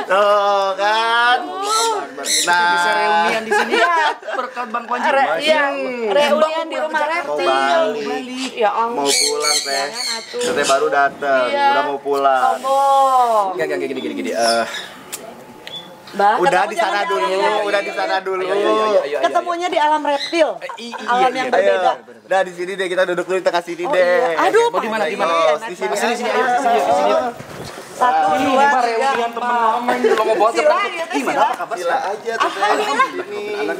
Tuh kan. Nah, bisa reunian di sini ya. Berkat Bang Panji. Iya, reunian di rumah reptil. Ya mau ampun. pulang teh. Jangan atuh. Teteh baru datang, Iya. udah mau pulang. Sombong. Enggak gini. Bah, Udah ketemu di sana jangan dulu, alam reptil. udah di sana dulu. Ayo. Ketemunya di alam reptil. Alam yang berbeda. Udah di sini deh, kita duduk dulu di tengah sini Oh, deh. iya. Aduh, Mau di mana? Di sini, Sini, ayo, sini. Satu, Ini dua, mah tiga, reunian empat. teman-teman. Kalau mau bawa Sila, ya, teh, gimana? sila. Apa kabar? Sila aja tuh. Alhamdulillah.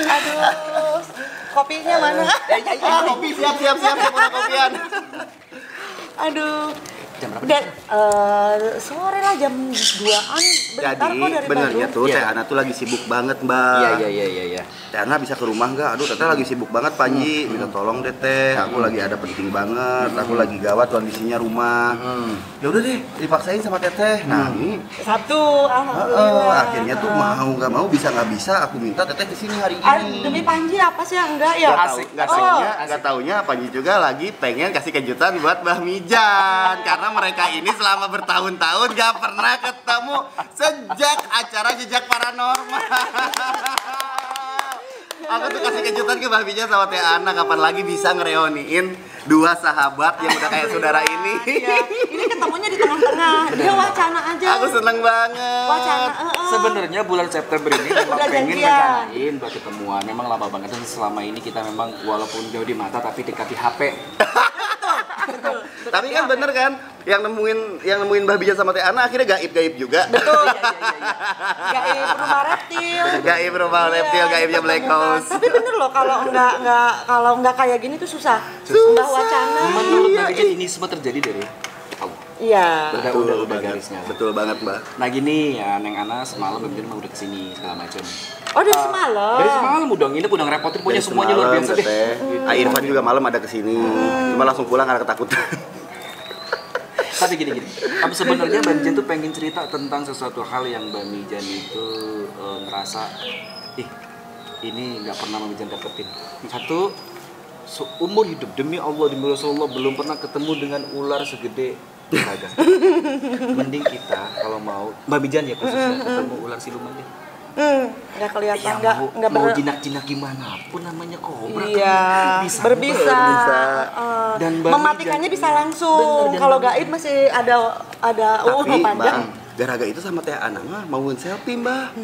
Aduh, kopinya mana? Kopi siap udah kopian. Aduh. Jam berapa? Dan sore lah jam 2-an. Bentar Jadi kok dari benernya Bandung. tuh Teh Ana tuh lagi sibuk banget, Mbak. Iya. Teh Ana bisa ke rumah nggak? Aduh, Teteh lagi sibuk banget, Panji. Minta tolong deh, Teh. Aku lagi ada penting banget. Aku lagi gawat kondisinya rumah. Ya udah deh, dipaksain sama Teteh. Nah, ini Sabtu, alhamdulillah. akhirnya tuh mau nggak mau, bisa nggak bisa, aku minta Teteh kesini hari ini. Demi Panji apa sih yang enggak ya? Nggak taunya Panji juga lagi pengen kasih kejutan buat Mbah Mijan karena mereka ini selama bertahun-tahun gak pernah ketemu sejak acara Jejak Paranormal. Aku tuh kasih kejutan ke Mbah Mijan sama Teh Ana, kapan lagi bisa ngereoniin dua sahabat yang udah kayak saudara ini. Iya. Ini ketemunya di tengah-tengah. Dia wacana aja. Aku seneng banget. Wacana. Sebenarnya bulan September ini memang Udah pengen janjian. rencanain buat ketemuan. Memang lama banget dan selama ini kita memang walaupun jauh di mata tapi dekat di HP. Tapi kan bener kan, yang nemuin Mbah Mijan sama Teh Ana akhirnya gaib juga. Betul. Gaib rumah reptil. Gaib rumah reptil, gaibnya Black House. Tapi bener loh kalau enggak kayak gini tuh susah. Mbah wacana. Menurut Mbak Mijan ini semua terjadi dari Allah. Iya. Udah garisnya. Betul banget, Mbak. Nah gini ya, Neng Ana semalam Mbak Mijan udah kesini segala macam. Oh, dari semalam. Dari semalam udah nginep, udah ngerepotin, pokoknya semuanya luar biasa deh. Irfan juga malam ada kesini, cuma langsung pulang karena ketakutan. Tapi gini, tapi sebenarnya Mbak Mijan tuh pengen cerita tentang sesuatu hal yang Mbak Mijan itu ngerasa, ini nggak pernah Mbak Mijan dapetin. Satu, seumur hidup demi Allah demi Rasulullah belum pernah ketemu dengan ular segede gagak. Mending kita kalau mau Mbak Mijan ya khususnya ketemu ular siluman deh. Nggak kelihatan, Ya, nggak mau bener. jinak-jinak gimana pun namanya kobra Iya, kan berbisa. Dan Mbak mematikannya Mijan bisa langsung. Bener, dan Kalau Mbak gaib masih ada Tapi, panjang. Bang, Garaga itu sama Teh Ana mah mau selfie, Mbak.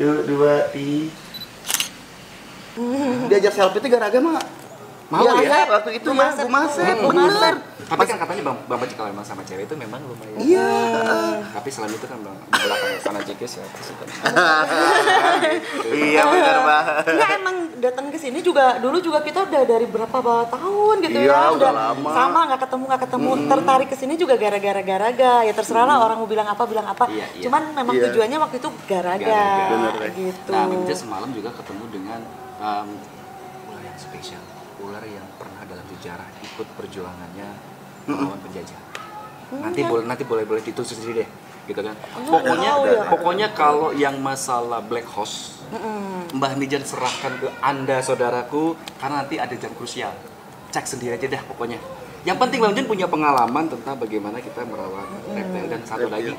Tuh, 2, 3. Diajak selfie itu Garaga mah mau ya, waktu itu ya, Bu Masep, bener. Tapi kan katanya Bang Panji kalau emang sama cewek itu memang lumayan. Iya. Tapi selain itu kan Bang di belakang sana JKS ya pasti kan. Iya bener banget. Enggak, emang datang ke sini juga dulu juga kita udah dari berapa tahun gitu Iya, ya. udah lama. Sama nggak ketemu. Tertarik ke sini juga gara-gara ya terserah lah orang mau bilang apa. Iya. Cuman memang Iya. tujuannya waktu itu Gara-gara. Bener, gitu. Nah, Minja semalam juga ketemu dengan ular yang spesial, ular yang pernah dalam sejarah ikut perjuangannya melawan penjajah. Nanti boleh ditulis sendiri deh, gitu kan. Pokoknya kalau yang masalah Black House, Mbah Mijan serahkan ke Anda saudaraku karena nanti ada jam krusial. Cek sendiri aja dah pokoknya. Yang penting Mbah Mijan punya pengalaman tentang bagaimana kita merawat reptil. Dan satu lagi,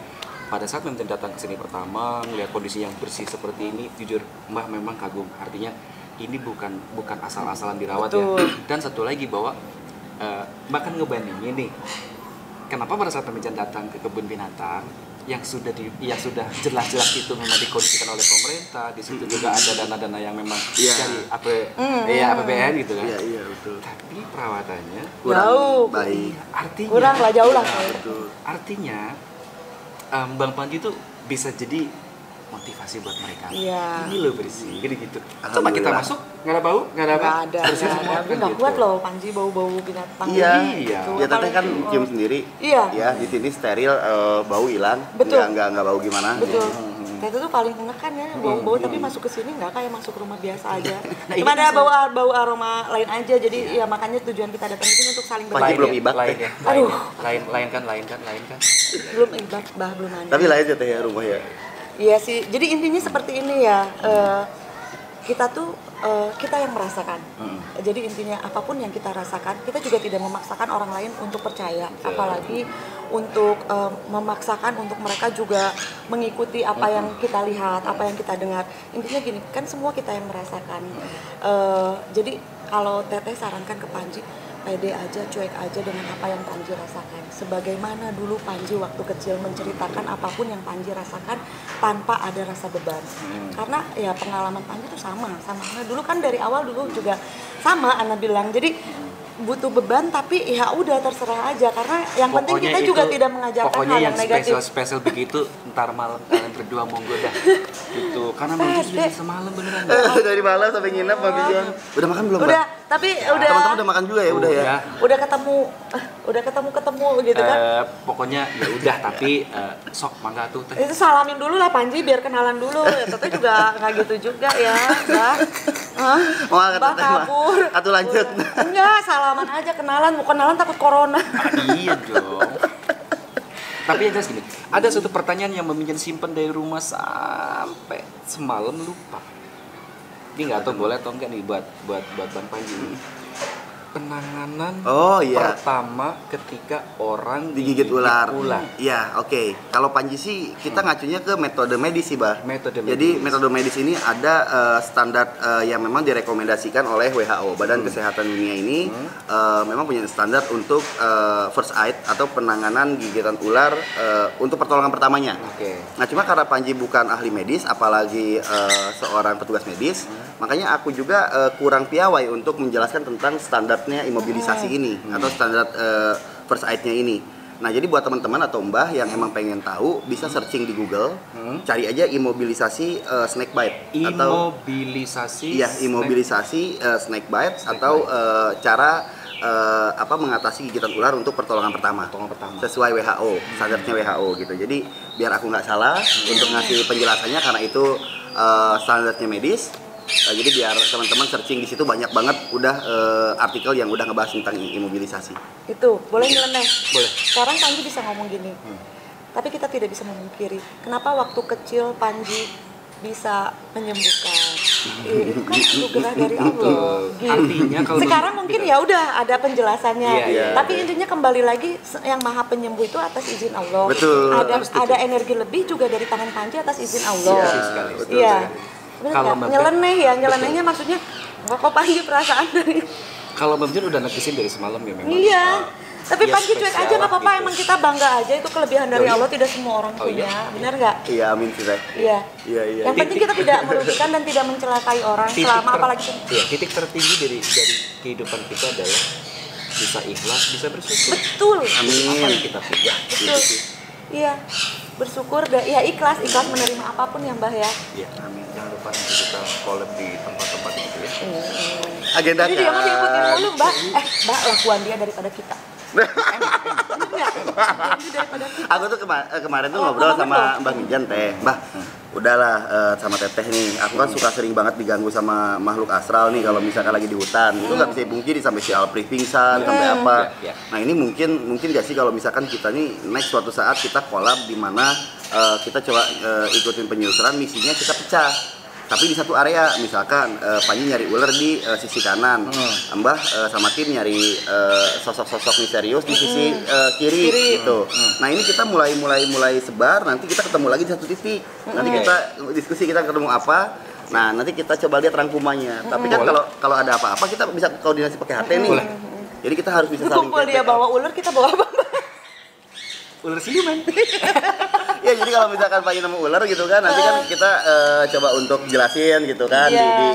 pada saat Mbah Mijan datang ke sini pertama, melihat kondisi yang bersih seperti ini, jujur Mbah memang kagum. Artinya ini bukan asal-asalan dirawat. Betul. Ya. Dan satu lagi bahwa bahkan ngebandingin nih, kenapa pada saat Mbah Mijan datang ke kebun binatang yang sudah jelas-jelas itu memang dikondisikan oleh pemerintah, di situ juga ada dana-dana yang memang dari APBN gitu kan. Iya, betul. Tapi perawatannya Jauh. Baik. artinya Kurang lah, jauh lah. Betul. Artinya Bang Panji itu bisa jadi motivasi buat mereka. Iya. Ini loh bersih, gitu. Coba Alhamdulillah. kita masuk, nggak ada bau, nggak ada apa. Nggak ada. Bersih semua, Tapi kan nggak gitu. kuat loh Panji bau-bau binatang. Iya. Gitu. Ya Teteh kan Apalagi, cium sendiri. Iya. Ya, di sini steril, bau hilang. Betul. Nggak bau gimana. Betul. Itu tuh paling enak kan ya, bau-bau tapi masuk ke sini nggak kayak masuk rumah biasa aja. Cuma ada bau aroma lain aja. Jadi ya makanya tujuan kita datang ke sini untuk saling Panji berbagi. belum ibak, lain Teh. ya. Aduh. Lain kan. Belum ibak, belum ada. Tapi lain aja Teh ya rumah ya. Iya sih. Jadi intinya seperti ini ya. kita tuh kita yang merasakan. Jadi intinya apapun yang kita rasakan, kita juga tidak memaksakan orang lain untuk percaya, apalagi untuk memaksakan untuk mereka juga mengikuti apa yang kita lihat, apa yang kita dengar. Intinya gini, kan semua kita yang merasakan. Jadi kalau Teteh sarankan ke Panji, pede aja, cuek aja dengan apa yang Panji rasakan. Sebagaimana dulu Panji waktu kecil menceritakan apapun yang Panji rasakan tanpa ada rasa beban. Karena ya pengalaman Panji itu sama. Dulu kan dari awal dulu juga sama Ana bilang. Jadi butuh beban tapi ya udah terserah aja karena yang penting kita juga tidak mengajarkan hal yang negatif. Pokoknya yang spesial begitu ntar malam kalian berdua monggo dah gitu karena mungkin sudah semalam beneran. Dari malam sampai nginep Mbak Mijan. Udah makan belum, Mbak? Udah, tapi udah. Teman-teman udah makan juga ya, udah ya. Udah ketemu gitu kan. Pokoknya ya udah tapi sok mangga tuh Teh. Itu salamin dulu lah Panji biar kenalan dulu. Ya Teteh juga nggak gitu juga ya, Mbak. Mbak kabur. Atau lanjut. Enggak, salaman aja kenalan. Mau kenalan takut corona. Iya dong. Tapi yang jelas gini, ada satu pertanyaan yang Mbak Mijan simpen dari rumah sampai semalam lupa. Ini nggak tahu boleh atau enggak nih buat Bang Panji. Penanganan pertama ketika orang digigit ular. Iya, oke. Kalau Panji sih kita ngacunya ke metode medis sih, Bah. Jadi metode medis ini ada standar yang memang direkomendasikan oleh WHO, Badan Kesehatan Dunia ini memang punya standar untuk first aid atau penanganan gigitan ular untuk pertolongan pertamanya. Nah, cuma karena Panji bukan ahli medis, apalagi seorang petugas medis, makanya aku juga kurang piawai untuk menjelaskan tentang standarnya imobilisasi ini atau standar first aid-nya ini. Nah, jadi buat teman-teman atau Mbah yang emang pengen tahu bisa searching di Google, cari aja imobilisasi snake bite atau imobilisasi snake bite atau cara mengatasi gigitan ular untuk pertolongan pertama sesuai WHO, standarnya WHO gitu. Jadi biar aku nggak salah untuk ngasih penjelasannya karena itu standarnya medis. Jadi biar teman-teman searching di situ banyak banget udah artikel yang udah ngebahas tentang imobilisasi. Itu boleh nyeleneh. Boleh. Sekarang Panji bisa ngomong gini. Tapi kita tidak bisa memungkiri. Kenapa waktu kecil Panji bisa menyembuhkan? Itu kan anugerah dari Allah. Artinya kalau sekarang mungkin ya udah ada penjelasannya. Tapi intinya kembali lagi yang Maha Penyembuh itu atas izin Allah. Betul. Ada energi lebih juga dari tangan Panji atas izin Allah. Iya. Kalau nyelenehnya maksudnya nggak kok Panji perasaan dari. Kalau Mbak Mijan udah nekisin dari semalam ya memang. Iya. Tapi Panji cuek aja nggak apa-apa, emang kita bangga aja itu kelebihan dari Allah, tidak semua orang punya, benar nggak? Iya, amin sih Teh. Iya. Yang penting kita tidak merugikan dan tidak mencelakai orang selama apalagi. Iya, titik tertinggi dari kehidupan kita adalah bisa ikhlas, bisa bersyukur. Betul. Amin. Apa yang kita punya. Betul. Iya. Bersyukur ya ikhlas menerima apapun yang Mbah ya. Iya, amin. Jangan lupa nanti kita collab di tempat-tempat itu ya. Agenda. Jadi dia mau diikutin dulu, Mbak. Mbak, lakuan dia daripada kita. Aku tuh kemarin tuh ngobrol sama Mbak Mijan Teh. Mbah, udahlah sama Teteh nih. Aku kan suka sering banget diganggu sama makhluk astral nih kalau misalkan lagi di hutan. Itu nggak bisa dipungkiri sampai si Alpri pingsan sampai apa. Nah, ini mungkin gak sih kalau misalkan kita nih next suatu saat kita collab di mana kita coba ikutin penyusuran misinya kita pecah. Tapi di satu area, misalkan Panji nyari ular di sisi kanan, Mbah sama tim nyari sosok-sosok misterius di sisi kiri gitu. Nah, ini kita mulai sebar, nanti kita ketemu lagi di satu titik. Nanti kita diskusi kita ketemu apa. Nah, nanti kita coba lihat rangkumannya. Tapi kan kalau ada apa-apa kita bisa koordinasi pakai HT nih. Jadi kita harus bisa saling. Kumpul dia bawa ular, kita bawa apa? Ular siluman. Ya, jadi kalau misalkan Panji nemu ular gitu kan, nanti kan kita coba untuk jelasin gitu kan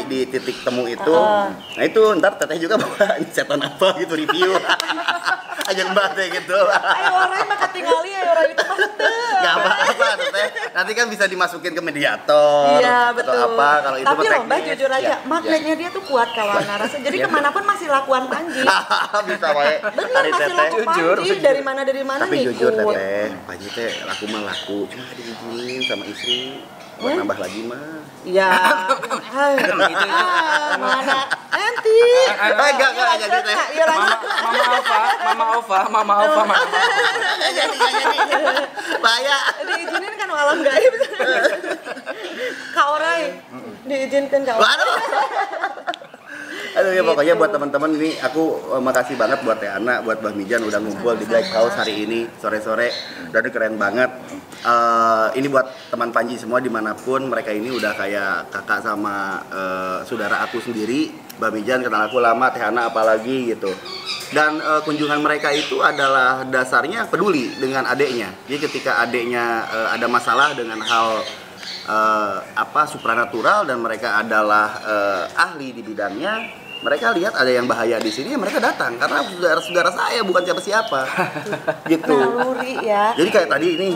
di titik temu itu. Nah, itu ntar Teteh juga bawa setan apa gitu review. Ajang Mbak Teh gitu. Ayo orangnya mah ketinggali orang itu mah Gak apa-apa Teteh. Nanti kan bisa dimasukin ke mediator. Iya, betul. Atau apa kalau itu tapi loh Mbak jujur aja, magnetnya dia tuh kuat kawan narasa. Jadi kemanapun masih lakuan Panji. Bisa wae. Bener masih laku Panji dari mana tapi jujur Teteh, Panji teh laku mah laku, cuma diizinin sama istri buat nambah lagi mah. Iya. Mana nanti. Enggak jadi Teh. Iya lanjut. Mama Alfa. Jadi. Bahaya. Diizinin kan alam gaib. Kak Orai. Diizinkan Kak Orai. Waduh. Aduh ya pokoknya Gitu. buat teman-teman ini aku makasih banget buat Teh Ana, buat Mbah Mijan udah ngumpul di Black House hari ini sore-sore. Dan keren banget. Ini buat teman Panji semua dimanapun mereka ini udah kayak kakak sama saudara aku sendiri. Mbah Mijan kenal aku lama, Teh Ana apalagi gitu. Dan kunjungan mereka itu adalah dasarnya peduli dengan adeknya. Jadi ketika adeknya ada masalah dengan hal supranatural dan mereka adalah ahli di bidangnya, mereka lihat ada yang bahaya di sini, mereka datang karena saudara-saudara saya bukan siapa-siapa. Gitu. Naluri ya. Jadi kayak tadi ini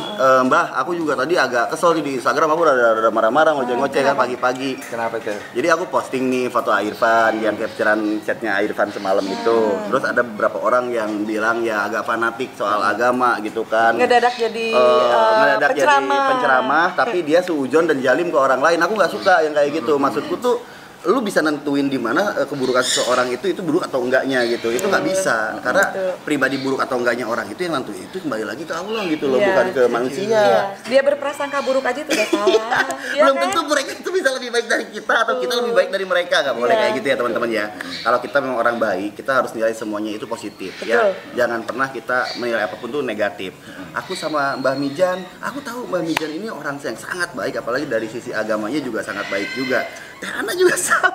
Mbah, aku juga tadi agak kesel nih di Instagram, aku udah marah-marah ngoceh-ngoceh kan pagi-pagi. Kenapa tuh? Jadi aku posting nih foto Irfan, yang capturean chatnya Irfan semalam itu. Terus ada beberapa orang yang bilang ya agak fanatik soal agama gitu kan. Ngedadak jadi Ngedadak jadi penceramah. penceramah, tapi dia suujon dan jalim ke orang lain. Aku nggak suka yang kayak gitu. Maksudku tuh lu bisa nentuin di mana keburukan seseorang itu buruk atau enggaknya gitu. Itu nggak bisa karena pribadi buruk atau enggaknya orang itu yang nentuin itu kembali lagi ke Allah gitu loh, Iya. bukan ke manusia. Iya. Dia berprasangka buruk aja itu udah salah. Iya Belum kan? tentu mereka itu bisa lebih baik dari kita atau kita lebih baik dari mereka, nggak boleh Iya. kayak gitu ya teman-teman ya. Kalau kita memang orang baik, kita harus nilai semuanya itu positif ya. Jangan pernah kita menilai apapun tuh negatif. Aku sama Mbah Mijan, aku tahu Mbah Mijan ini orang yang sangat baik, apalagi dari sisi agamanya juga sangat baik juga. Teh Ana juga sama.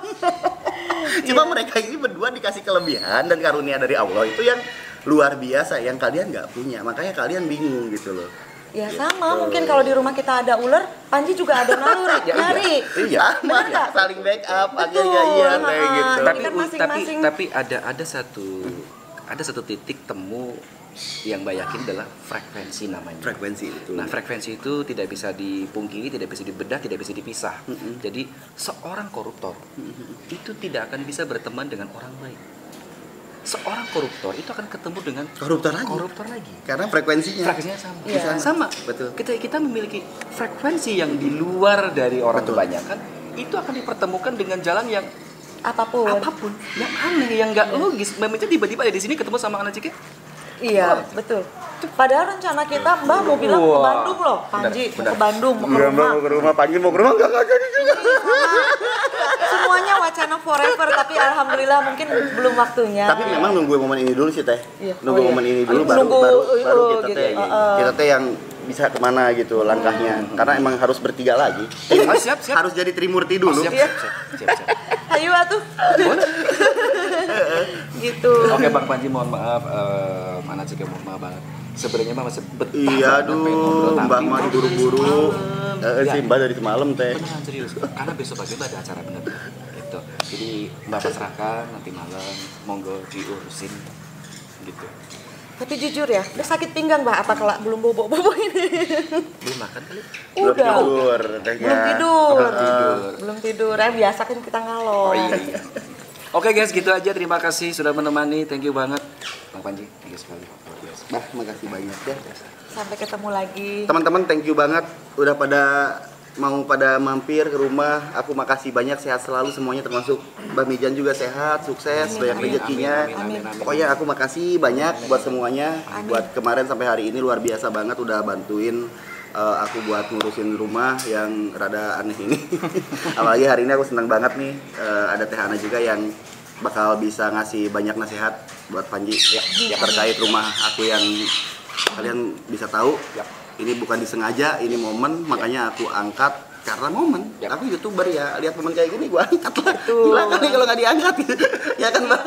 Cuma mereka ini berdua dikasih kelebihan dan karunia dari Allah itu yang luar biasa yang kalian nggak punya, makanya kalian bingung gitu loh. Ya sama, mungkin kalau di rumah kita ada ular, Panji juga ada naluri, nyari. Iya, Bener nggak? saling backup akhirnya Betul, iya kayak gitu. Jadi Tapi kan masing-masing- tapi ada satu titik temu yang Mbak yakin adalah frekuensi namanya. Frekuensi itu. Nah, frekuensi itu tidak bisa dipungkiri, tidak bisa dibedah, tidak bisa dipisah. Jadi, seorang koruptor itu tidak akan bisa berteman dengan orang baik. Seorang koruptor itu akan ketemu dengan koruptor lagi. Karena frekuensinya. Frekuensinya sama. Iya. Sama. Betul. Kita memiliki frekuensi yang di luar dari orang Betul. kebanyakan, itu akan dipertemukan dengan jalan yang Apapun. yang aneh, yang nggak logis. Memang tiba-tiba ada di sini ketemu sama anak Cike. Iya, betul. Padahal rencana kita Mbah mau bilang ke Wah. Bandung loh, Panji mau ke Bandung, mau ke Enggak, rumah. mau ke rumah, Panji mau ke rumah enggak jadi juga. Semuanya wacana forever, tapi alhamdulillah mungkin belum waktunya. Tapi memang nunggu momen ini dulu sih Teh. Iya. Nunggu Oh, iya. momen ini dulu Nunggu, baru kita gitu teh. ya. Kita teh yang bisa kemana gitu langkahnya. Karena emang harus bertiga lagi. Oh, siap. Harus jadi Trimurti dulu. Siap. Ayo atuh. Gitu. Oke Bang Panji, mohon maaf, anak Cike mohon maaf banget. Sebenarnya mah masih betah Iya, banget pengen ngobrol, aduh, tapi Mbah mah ngobrol dari buru-buru. semalam. Si Mbah dari semalam Teh. Beneran serius, karena besok pagi tuh ada acara bener-bener gitu. Jadi Mbak pasrahkan nanti malam, monggo diurusin gitu. Tapi jujur ya, udah sakit pinggang Mbak, apa kalau belum bobo-bobo ini? Belum makan kali? Belum Udah. tidur, Tehnya. Belum tidur. Belum tidur. Belum tidur. Biasa kan kita ngalor. Oh iya. Oke guys, gitu aja. Terima kasih sudah menemani. Thank you banget, Bang Panji. Thank you sekali. Luar biasa. Bah, makasih banyak ya. Sampai ketemu lagi. Teman-teman thank you banget udah pada mampir ke rumah. Aku makasih banyak, sehat selalu semuanya termasuk Mbak Mijan juga sehat, sukses, banyak rezekinya. Amin. Pokoknya aku makasih banyak buat semuanya. Buat kemarin sampai hari ini luar biasa banget udah bantuin aku buat ngurusin rumah yang rada aneh ini. Apalagi hari ini aku senang banget nih ada Teh Ana juga yang bakal bisa ngasih banyak nasihat buat Panji ya, terkait rumah aku yang kalian bisa tahu. Ini bukan disengaja, ini momen, makanya aku angkat karena momen. Aku YouTuber ya, lihat momen kayak gini gua angkat lah. Gila kali kalau nggak diangkat. Ya kan Bang?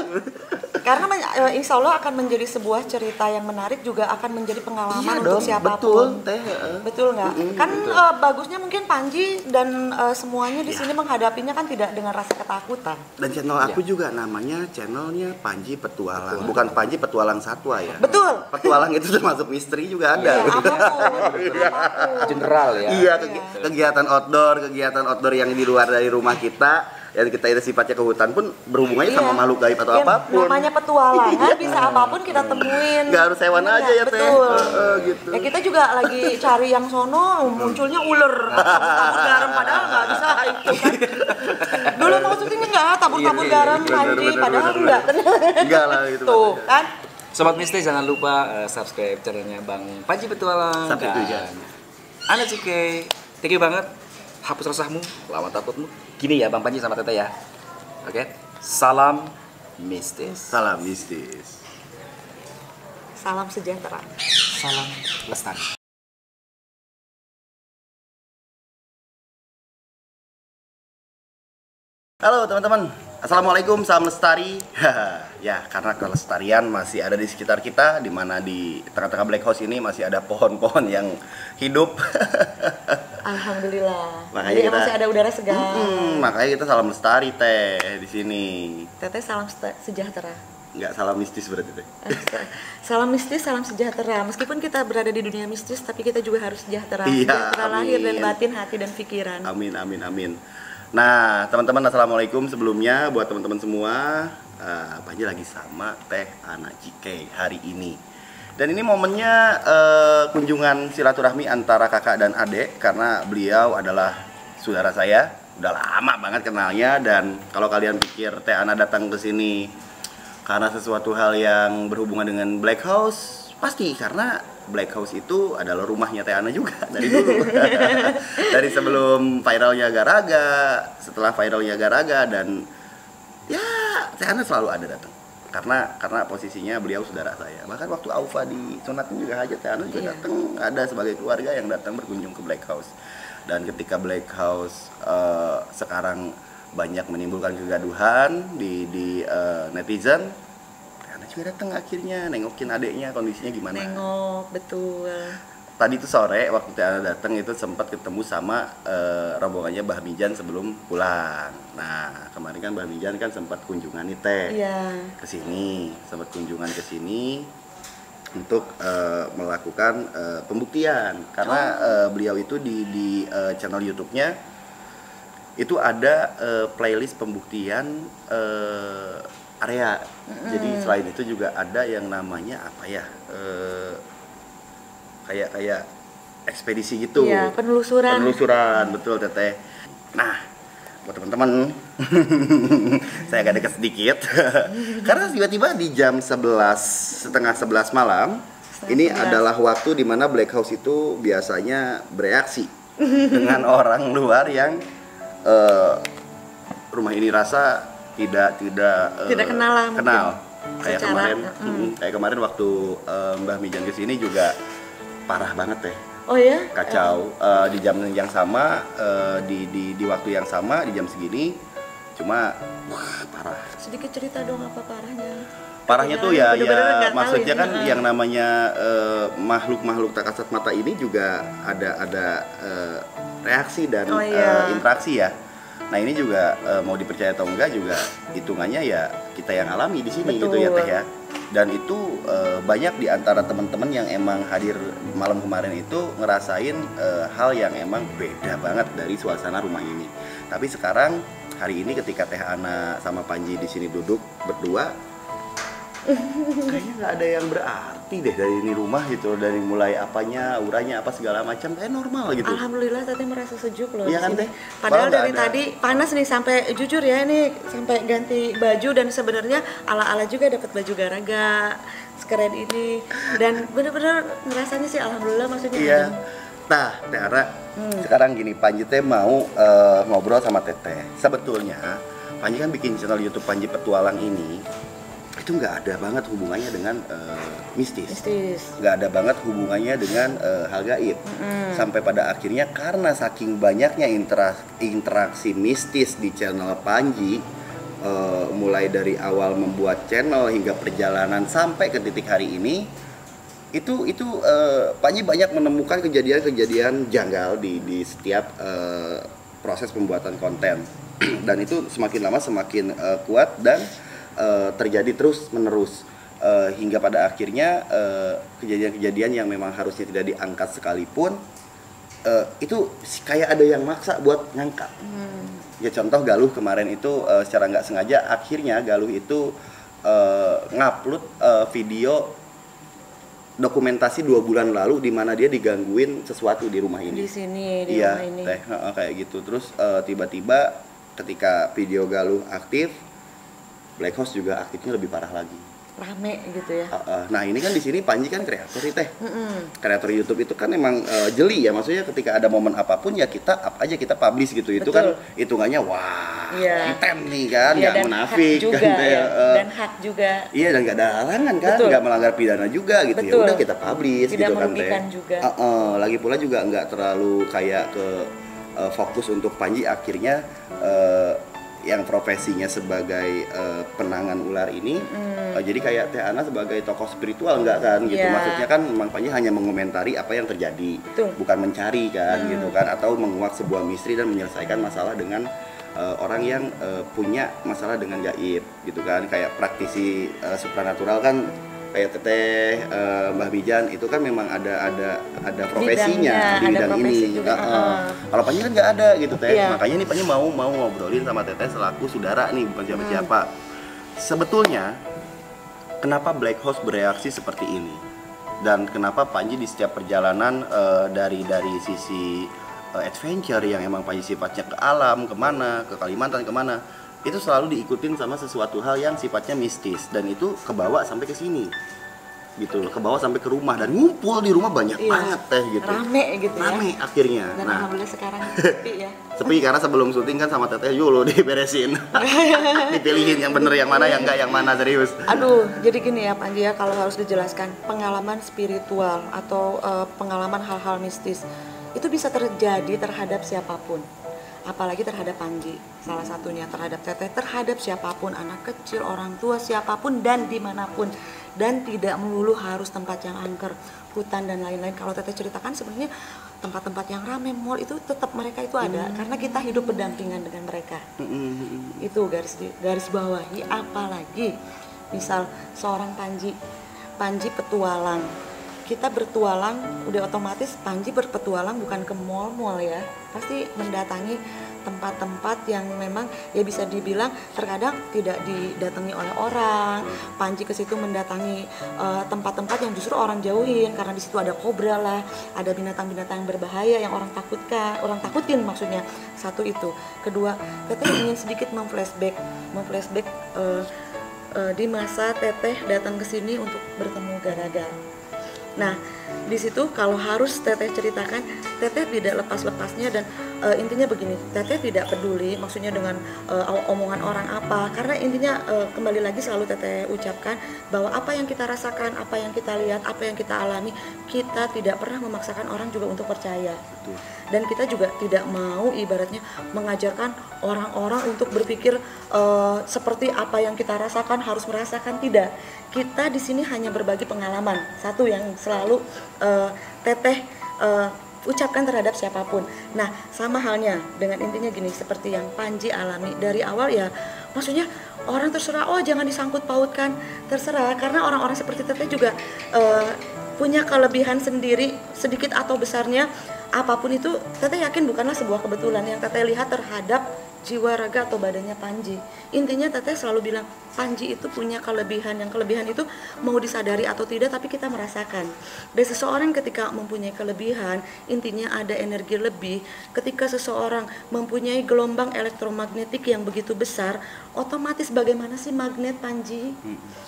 Karena insya Allah akan menjadi sebuah cerita yang menarik, juga akan menjadi pengalaman Iya untuk dong, siapapun. betul, Teh. Betul nggak? Kan bagusnya mungkin Panji dan semuanya di sini menghadapinya kan tidak dengan rasa ketakutan. Dan channel aku juga namanya channelnya Panji Petualang, bukan Panji Petualang Satwa ya. Betul. Petualang itu termasuk misteri juga ada. Iya, apapun. General ya. Iya, kegiatan outdoor yang di luar dari rumah kita, yang kita itu sifatnya ke hutan pun berhubungannya sama makhluk gaib atau Ya, apapun. namanya petualangan, bisa apapun kita temuin. Nggak harus hewan Bener aja nggak? ya, Teh. Betul. Gitu. Ya kita juga lagi cari yang sono, munculnya ular. Tabur garam, padahal nggak bisa itu kan. Dulu mau syuting nggak tabur-tabur Iya, garam Panji, padahal enggak. Enggak lah gitu. Tuh kan. Sobat Mistis jangan lupa subscribe channelnya Bang Panji Petualang. Sampai itu aja. Ana Cike, thank you banget. Hapus resahmu, lawan takutmu. Gini ya Bang Panji sama Tete ya. Oke, Salam mistis. Salam mistis. Salam sejahtera. Salam lestari. Halo teman-teman, assalamualaikum, salam lestari. Ya, karena kelestarian masih ada di sekitar kita, di mana di tengah-tengah Black House ini masih ada pohon-pohon yang hidup. Alhamdulillah. Makanya Jadi kita- masih ada udara segar. Makanya kita salam lestari teh di sini. Teteh salam sejahtera. Nggak salam mistis berarti teh. Salam mistis, salam sejahtera. Meskipun kita berada di dunia mistis, tapi kita juga harus sejahtera. Iya, Sejahtera lahir dan amin. batin, hati dan pikiran. Amin, amin, amin. Nah, teman-teman, assalamualaikum sebelumnya buat teman-teman semua. Panji lagi sama Teh Ana Cike hari ini. Dan ini momennya kunjungan silaturahmi antara kakak dan adik, karena beliau adalah saudara saya. Udah lama banget kenalnya, dan kalau kalian pikir Teh Ana datang ke sini karena sesuatu hal yang berhubungan dengan Black House, pasti karena Black House itu adalah rumahnya Teh Ana juga dari dulu. Dari sebelum viralnya Garaga, setelah viralnya Garaga, dan ya Teh Ana selalu ada datang. Karena posisinya beliau saudara saya. Bahkan waktu Aufa di sunatin juga hajat, Teh Ana juga Iya. datang, ada sebagai keluarga yang datang berkunjung ke Black House. Dan ketika Black House sekarang banyak menimbulkan kegaduhan di netizen, Teh Ana juga datang akhirnya nengokin adiknya kondisinya gimana. Nengok, betul. Tadi tuh sore waktu Teh Ana datang itu sempat ketemu sama rombongannya Mbah Mijan sebelum pulang. Nah, kemarin kan Mbah Mijan kan sempat kunjungan nih Teh. Iya. Ke sini, sempat kunjungan ke sini untuk melakukan pembuktian, karena beliau itu di channel YouTube-nya itu ada playlist pembuktian area. Jadi selain itu juga ada yang namanya apa ya? Kayak ekspedisi gitu. Iya, penelusuran. Penelusuran, betul Teteh. Nah, buat teman-teman, saya agak dekat sedikit. Karena tiba-tiba di jam 11, setengah 11 malam, ini 11. adalah waktu di mana Black House itu biasanya bereaksi dengan orang luar yang rumah ini rasa tidak kenal lah mungkin. kenal. Kayak Secara, kemarin, kayak kemarin waktu Mbah Mijan kesini juga parah banget teh. Oh ya? Kacau. Di jam yang sama, di waktu yang sama, di jam segini, cuma wah parah. Sedikit cerita dong apa parahnya. Parahnya tuh Bener-bener ya nggak tahu maksudnya ya. kan yang namanya makhluk-makhluk tak kasat mata ini juga ada reaksi dan Oh, iya. interaksi ya. Nah ini juga mau dipercaya atau enggak juga hitungannya ya kita yang alami di sini gitu ya Betul. Teh ya. Dan itu banyak di antara teman-teman yang emang hadir malam kemarin itu ngerasain hal yang emang beda banget dari suasana rumah ini. Tapi sekarang hari ini ketika Teh Ana sama Panji di sini duduk berdua, kayaknya nggak ada yang berarti deh dari ini rumah gitu, dari mulai apanya, auranya apa segala macam kayak normal gitu. Alhamdulillah Teteh merasa sejuk loh Iya di kan, sini. Teh? Padahal Malah nggak dari ada. tadi panas nih, sampai jujur ya ini sampai ganti baju, dan sebenarnya ala-ala juga dapat baju Garaga sekeren ini, dan bener-bener ngerasanya sih alhamdulillah, maksudnya Iya. adem. Nah, Teh Ara, sekarang gini, Panji teh mau ngobrol sama Teteh. Sebetulnya Panji kan bikin channel YouTube Panji Petualang ini itu nggak ada banget hubungannya dengan mistis. Mistis. Nggak ada banget hubungannya dengan hal gaib. Sampai pada akhirnya karena saking banyaknya interaksi mistis di channel Panji, mulai dari awal membuat channel hingga perjalanan sampai ke titik hari ini, itu Panji banyak menemukan kejadian-kejadian janggal di setiap proses pembuatan konten. Dan itu semakin lama semakin kuat dan terjadi terus menerus hingga pada akhirnya kejadian-kejadian yang memang harusnya tidak diangkat sekalipun itu kayak ada yang maksa buat ngangkat. Ya contoh Galuh kemarin itu secara nggak sengaja akhirnya Galuh itu ngupload video dokumentasi 2 bulan lalu di mana dia digangguin sesuatu di rumah ini. Di sini, di Iya, rumah ini. Teh, kayak gitu. Terus tiba-tiba ketika video Galuh aktif, Black House juga aktifnya lebih parah lagi. rame gitu ya. Nah ini kan di sini Panji kan kreator nih Teh. Kreator YouTube itu kan emang jeli ya, maksudnya ketika ada momen apapun ya kita up aja, kita publish gitu. Itu kan hitungannya wah konten nih kan, nggak munafik juga, kan Teh. Dan hak juga. Iya, dan nggak ada halangan kan, nggak melanggar pidana juga gitu. Ya udah kita publish tidak gitu kan Teh. juga. Lagi pula juga nggak terlalu kayak ke fokus untuk Panji akhirnya yang profesinya sebagai penangan ular ini jadi kayak Teh Ana sebagai tokoh spiritual enggak kan gitu. Maksudnya kan memang Panji hanya mengomentari apa yang terjadi, bukan mencari kan gitu kan, atau menguak sebuah misteri dan menyelesaikan masalah dengan orang yang punya masalah dengan gaib gitu kan. Kayak praktisi supranatural kan kayak Teteh, Mbah Mijan itu kan memang ada profesinya di bidang ini. Kalau Panji kan nggak ada gitu Teh. Makanya nih Panji mau ngobrolin sama Teteh selaku saudara nih, bukan siapa-siapa. Sebetulnya kenapa Black House bereaksi seperti ini? Dan kenapa Panji di setiap perjalanan dari sisi adventure yang emang Panji sifatnya ke alam, kemana, ke Kalimantan, kemana, itu selalu diikutin sama sesuatu hal yang sifatnya mistis, dan itu kebawa sampai ke sini gitu loh, kebawa sampai ke rumah, dan ngumpul di rumah banyak banget Teh gitu, rame gitu rame akhirnya. Dan nah alhamdulillah sekarang sepi ya. Sepi karena sebelum syuting kan sama Teteh Yulo diberesin dipilihin yang bener yang mana, yang enggak yang mana, serius. Aduh, jadi gini ya Panji ya, kalau harus dijelaskan pengalaman spiritual atau pengalaman hal-hal mistis itu bisa terjadi terhadap siapapun, apalagi terhadap Panji, salah satunya terhadap Teteh, terhadap siapapun, anak kecil, orang tua, siapapun dan dimanapun, dan tidak melulu harus tempat yang angker, hutan dan lain-lain. Kalau Teteh ceritakan sebenarnya tempat-tempat yang ramai, mall itu tetap mereka itu ada karena kita hidup berdampingan dengan mereka. Itu garis bawahi. Apalagi misal seorang Panji petualang, kita bertualang, udah otomatis Panji berpetualang bukan ke mall-mall ya, pasti mendatangi tempat-tempat yang memang ya bisa dibilang terkadang tidak didatangi oleh orang. Panji ke situ mendatangi tempat-tempat yang justru orang jauhin karena di situ ada kobra lah, ada binatang-binatang yang berbahaya yang orang takutin maksudnya. Satu itu. Kedua, Teteh ingin sedikit memflashback di masa Teteh datang ke sini untuk bertemu Garaga. Nah, di situ kalau harus Teteh ceritakan, Teteh tidak lepas-lepasnya, dan intinya begini, Teteh tidak peduli maksudnya dengan omongan orang apa, karena intinya kembali lagi selalu Teteh ucapkan bahwa apa yang kita rasakan, apa yang kita lihat, apa yang kita alami, kita tidak pernah memaksakan orang juga untuk percaya. Dan kita juga tidak mau ibaratnya mengajarkan orang-orang untuk berpikir seperti apa yang kita rasakan harus merasakan, tidak. Kita di sini hanya berbagi pengalaman, satu yang selalu Teteh ucapkan terhadap siapapun. Nah, sama halnya dengan intinya gini, seperti yang Panji alami dari awal ya, maksudnya orang terserah, oh jangan disangkut pautkan, terserah, karena orang-orang seperti Teteh juga punya kelebihan sendiri, sedikit atau besarnya, apapun itu Teteh yakin bukanlah sebuah kebetulan yang Teteh lihat terhadap jiwa, raga, atau badannya Panji. Intinya Teteh selalu bilang Panji itu punya kelebihan, yang kelebihan itu mau disadari atau tidak tapi kita merasakan. Dan seseorang ketika mempunyai kelebihan, intinya ada energi lebih. Ketika seseorang mempunyai gelombang elektromagnetik yang begitu besar, otomatis bagaimana sih magnet Panji?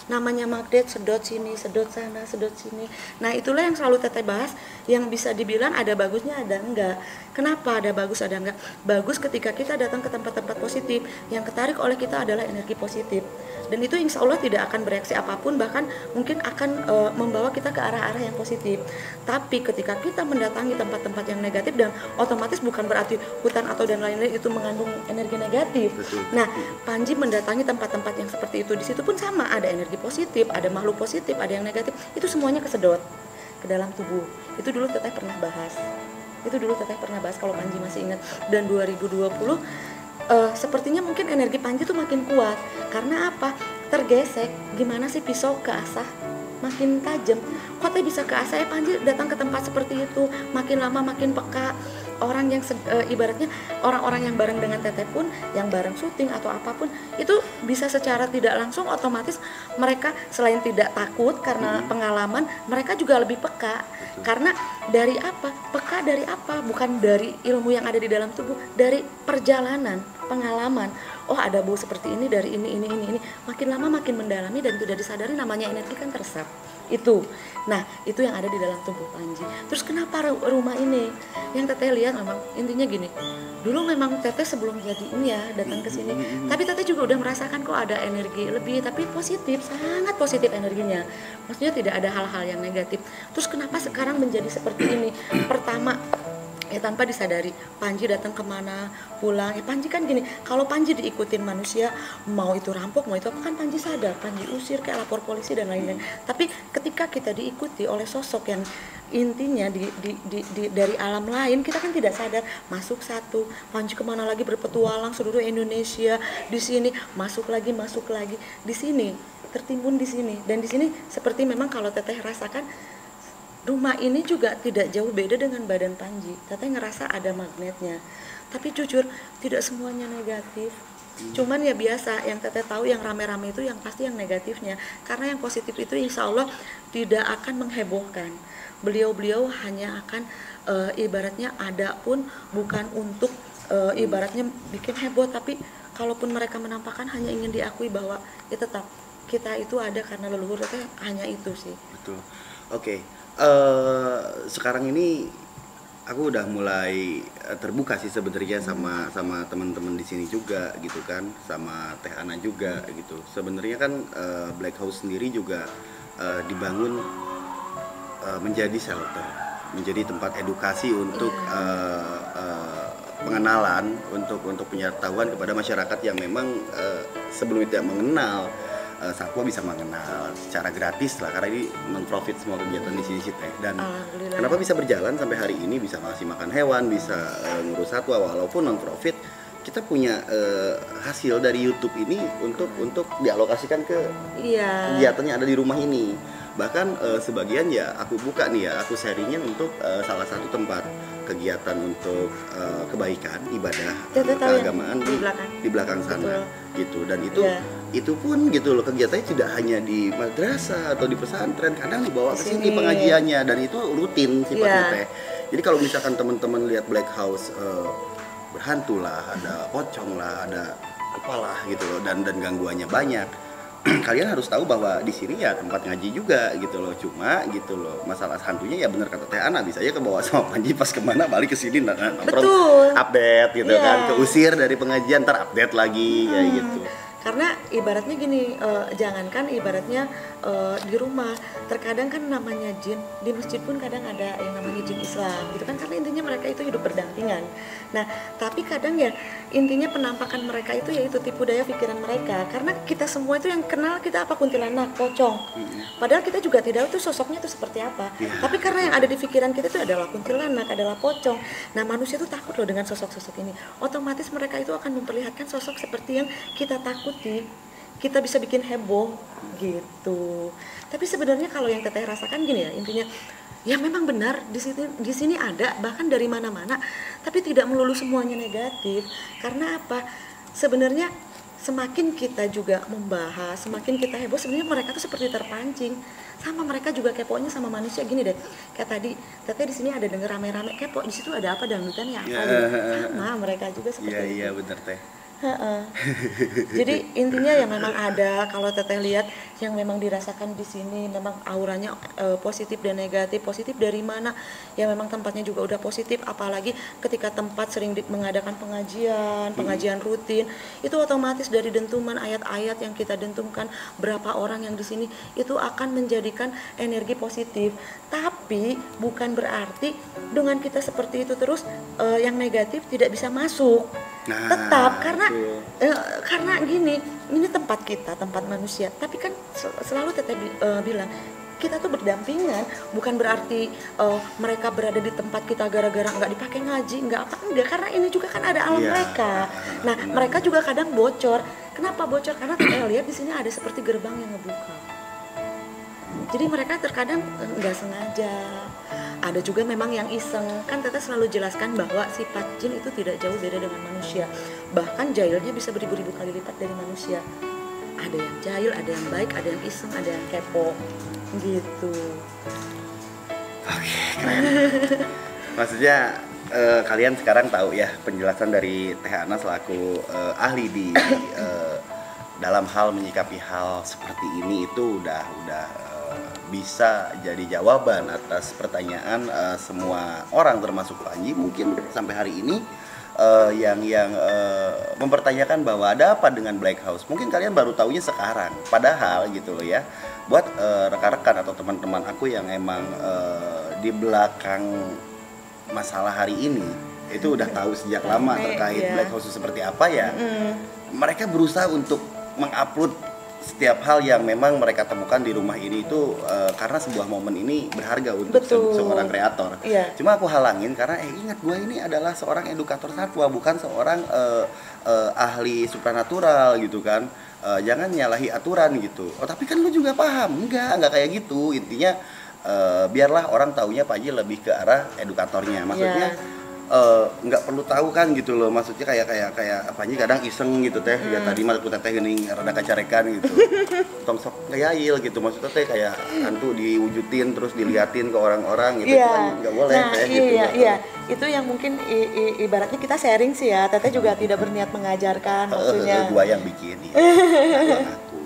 Namanya magnet, sedot sini, sedot sana, sedot sini. Nah, itulah yang selalu Teteh bahas, yang bisa dibilang ada bagusnya ada enggak. Kenapa ada bagus ada enggak? Bagus ketika kita datang ke tempat-tempat positif, yang ketarik oleh kita adalah energi positif, dan itu insya Allah tidak akan bereaksi apapun, bahkan mungkin akan membawa kita ke arah-arah yang positif. Tapi ketika kita mendatangi tempat-tempat yang negatif, dan otomatis bukan berarti hutan atau dan lain-lain itu mengandung energi negatif. Nah, Panji mendatangi tempat-tempat yang seperti itu, di situ pun sama, ada energi positif, ada makhluk positif, ada yang negatif, itu semuanya kesedot ke dalam tubuh. Itu dulu Teteh pernah bahas. Kalau Panji masih ingat. Dan 2020 sepertinya mungkin energi Panji tuh makin kuat. Karena apa? Tergesek. Gimana sih pisau keasah? Makin tajam. Kok Teh bisa keasah ya Panji datang ke tempat seperti itu? Makin lama makin peka. Orang yang ibaratnya orang-orang yang bareng dengan Teteh pun, yang bareng syuting atau apapun, itu bisa secara tidak langsung otomatis mereka selain tidak takut karena pengalaman, mereka juga lebih peka. Karena dari apa? Peka dari apa? Bukan dari ilmu yang ada di dalam tubuh, dari perjalanan, pengalaman. oh ada bau seperti ini dari ini. Makin lama makin mendalami dan tidak disadari namanya energi kan teresap. Itu. Nah, itu yang ada di dalam tubuh Panji. Terus kenapa rumah ini? Yang Teteh lihat memang intinya gini. Dulu memang Teteh sebelum jadi ini ya datang ke sini. Tapi Teteh juga udah merasakan kok ada energi lebih, tapi positif, sangat positif energinya. Maksudnya tidak ada hal-hal yang negatif. Terus kenapa sekarang menjadi seperti ini? Pertama, ya tanpa disadari Panji datang kemana, pulang. Ya Panji kan gini, kalau Panji diikutin manusia, mau itu rampok, mau itu apa, kan Panji sadar, Panji usir kayak lapor polisi dan lain-lain. Tapi ketika kita diikuti oleh sosok yang intinya dari alam lain, kita kan tidak sadar. Masuk satu, Panji kemana lagi berpetualang seluruh Indonesia, di sini masuk lagi, di sini tertimbun di sini, dan di sini seperti memang kalau Teteh rasakan. Rumah ini juga tidak jauh beda dengan badan Panji. Teteh ngerasa ada magnetnya. Tapi jujur, tidak semuanya negatif. Cuman ya biasa, yang Teteh tahu yang rame-rame itu yang pasti yang negatifnya. Karena yang positif itu insya Allah tidak akan menghebohkan. Beliau-beliau hanya akan ibaratnya ada pun bukan untuk ibaratnya bikin heboh. Tapi kalaupun mereka menampakkan hanya ingin diakui bahwa ya tetap kita itu ada karena leluhur Teteh, hanya itu sih. Betul. Oke. Sekarang ini aku udah mulai terbuka sih sebenarnya sama teman-teman di sini juga gitu kan, sama Teh Ana juga gitu. Sebenarnya kan Black House sendiri juga dibangun menjadi shelter, menjadi tempat edukasi untuk pengenalan, untuk pengetahuan kepada masyarakat yang memang sebelum tidak mengenal Satwa bisa mengenal secara gratis lah, karena ini non-profit semua kegiatan di sini sih Teh. Dan kenapa bisa berjalan sampai hari ini, bisa masih makan hewan, bisa ngurus satwa walaupun non-profit. Kita punya hasil dari YouTube ini untuk dialokasikan ke kegiatan yang ada di rumah ini. Bahkan sebagian ya aku buka nih ya, aku sharingnya untuk salah satu tempat kegiatan untuk kebaikan, ibadah, keagamaan di belakang sana. Betul. Gitu. Dan itu pun gitu loh, kegiatannya tidak hanya di madrasah atau di pesantren, kadang dibawa ke sini pengajiannya, dan itu rutin sifatnya Teh. Jadi kalau misalkan teman-teman lihat Black House berhantu lah, ada pocong lah, ada apalah gitu loh, dan gangguannya banyak. Kalian harus tahu bahwa di sini ya tempat ngaji juga gitu loh. Cuma gitu loh, masalah hantunya ya benar kata Teh Ana, bisa aja kebawa sama Panji pas kemana balik ke sini nongkrong update gitu kan, keusir dari pengajian ntar update lagi kayak gitu. Karena ibaratnya gini, jangankan ibaratnya di rumah, terkadang kan namanya jin, di masjid pun kadang ada yang namanya jin Islam gitu kan, karena intinya mereka itu hidup berdampingan. Nah, tapi kadang ya intinya penampakan mereka itu yaitu tipu daya pikiran mereka, karena kita semua itu yang kenal kita apa, kuntilanak, pocong. Padahal kita juga tidak tahu tuh sosoknya itu seperti apa. Tapi karena yang ada di pikiran kita itu adalah kuntilanak, adalah pocong. Nah, manusia itu takut loh dengan sosok-sosok ini. Otomatis mereka itu akan memperlihatkan sosok seperti yang kita takuti. Kita bisa bikin heboh gitu. Tapi sebenarnya kalau yang Teteh rasakan gini ya, intinya ya memang benar di sini ada, bahkan dari mana-mana, tapi tidak melulu semuanya negatif. Karena apa? Sebenarnya semakin kita juga membahas, semakin kita heboh, sebenarnya mereka tuh seperti terpancing. Sama mereka juga keponya sama manusia gini deh. Kayak tadi Teteh di sini ada denger rame-rame, kepo di situ ada apa, dangdutan ya apa gitu. Sama mereka juga seperti itu. Iya benar Teh. Jadi intinya yang memang ada, kalau Teteh lihat yang memang dirasakan di sini memang auranya positif dan negatif. Positif dari mana? Ya memang tempatnya juga udah positif, apalagi ketika tempat sering mengadakan pengajian rutin, itu otomatis dari dentuman ayat-ayat yang kita dentumkan, berapa orang yang di sini itu akan menjadikan energi positif. Tapi bukan berarti dengan kita seperti itu terus yang negatif tidak bisa masuk. Tetap karena gini, ini tempat kita, tempat manusia. Tapi kan selalu Teteh bilang kita tuh berdampingan, bukan berarti mereka berada di tempat kita gara-gara nggak dipakai ngaji, enggak, karena ini juga kan ada alam mereka. Nah, mereka juga kadang bocor. Kenapa bocor? Karena Teteh lihat di sini ada seperti gerbang yang ngebuka. Jadi mereka terkadang nggak sengaja. Ada juga memang yang iseng. Kan Teteh selalu jelaskan bahwa sifat jin itu tidak jauh beda dengan manusia. Bahkan jahilnya bisa beribu-ribu kali lipat dari manusia. Ada yang jahil, ada yang baik, ada yang iseng, ada yang kepo. Gitu. Oke, keren. Maksudnya kalian sekarang tahu ya penjelasan dari Teh Ana selaku ahli di dalam hal menyikapi hal seperti ini itu udah bisa jadi jawaban atas pertanyaan semua orang termasuk Panji mungkin sampai hari ini yang mempertanyakan bahwa ada apa dengan Black House. Mungkin kalian baru taunya sekarang. Padahal gitu loh ya. Buat rekan-rekan atau teman-teman aku yang emang di belakang masalah hari ini itu udah tahu sejak lama terkait Black House seperti apa ya. Mereka berusaha untuk mengupload setiap hal yang memang mereka temukan di rumah ini itu karena sebuah momen ini berharga untuk seorang kreator. Cuma aku halangin karena ingat gue ini adalah seorang edukator satwa, bukan seorang ahli supranatural gitu kan. Jangan nyalahi aturan gitu. Oh tapi kan lu juga paham, enggak kayak gitu. Intinya biarlah orang taunya Panji lebih ke arah edukatornya. Maksudnya nggak perlu tahu kan gitu loh, maksudnya kayak Panji kadang iseng gitu teh ya tadi maksud teh gini rada kacarekan gitu tong sok ngayail gitu maksudnya teh kayak hantu diwujudin terus diliatin ke orang-orang gitu kan nggak boleh gitu. Itu yang mungkin ibaratnya kita sharing sih ya, Teteh juga tidak berniat mengajarkan maksudnya. Gua yang bikin ya. Gua ngaku.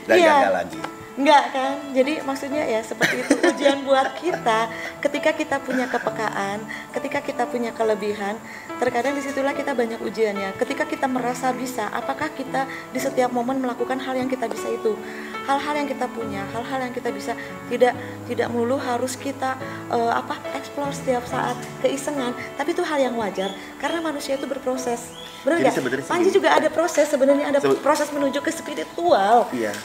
Dan gagal lagi. Enggak kan, jadi maksudnya ya seperti itu ujian buat kita. Ketika kita punya kepekaan, ketika kita punya kelebihan, terkadang disitulah kita banyak ujiannya. Ketika kita merasa bisa, apakah kita di setiap momen melakukan hal yang kita bisa itu? Hal-hal yang kita punya, hal-hal yang kita bisa, tidak melulu harus kita explore setiap saat keisengan, tapi itu hal yang wajar karena manusia itu berproses. Benar nggak? Panji juga ada proses, sebenarnya ada proses menuju ke spiritual. Iya.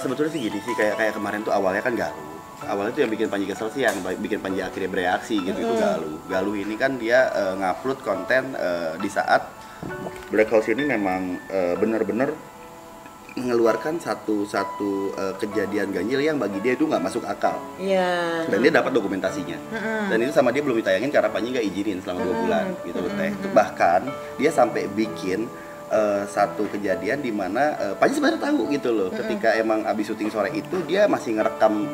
Sebetulnya sih gini sih kayak kemarin tuh awalnya kan Galuh. Awalnya tuh yang bikin Panji kesel sih yang bikin Panji akhirnya bereaksi gitu itu Galuh. Galuh ini kan dia ngupload konten di saat Black House ini memang benar-benar mengeluarkan satu kejadian ganjil yang bagi dia itu nggak masuk akal. Iya. Dan dia dapat dokumentasinya. Dan itu sama dia belum ditayangin karena Panji nggak izinin selama 2 bulan gitu loh teh. Bahkan dia sampai bikin satu kejadian di mana Panji sebenarnya tahu gitu loh ketika emang abis syuting sore itu dia masih ngerekam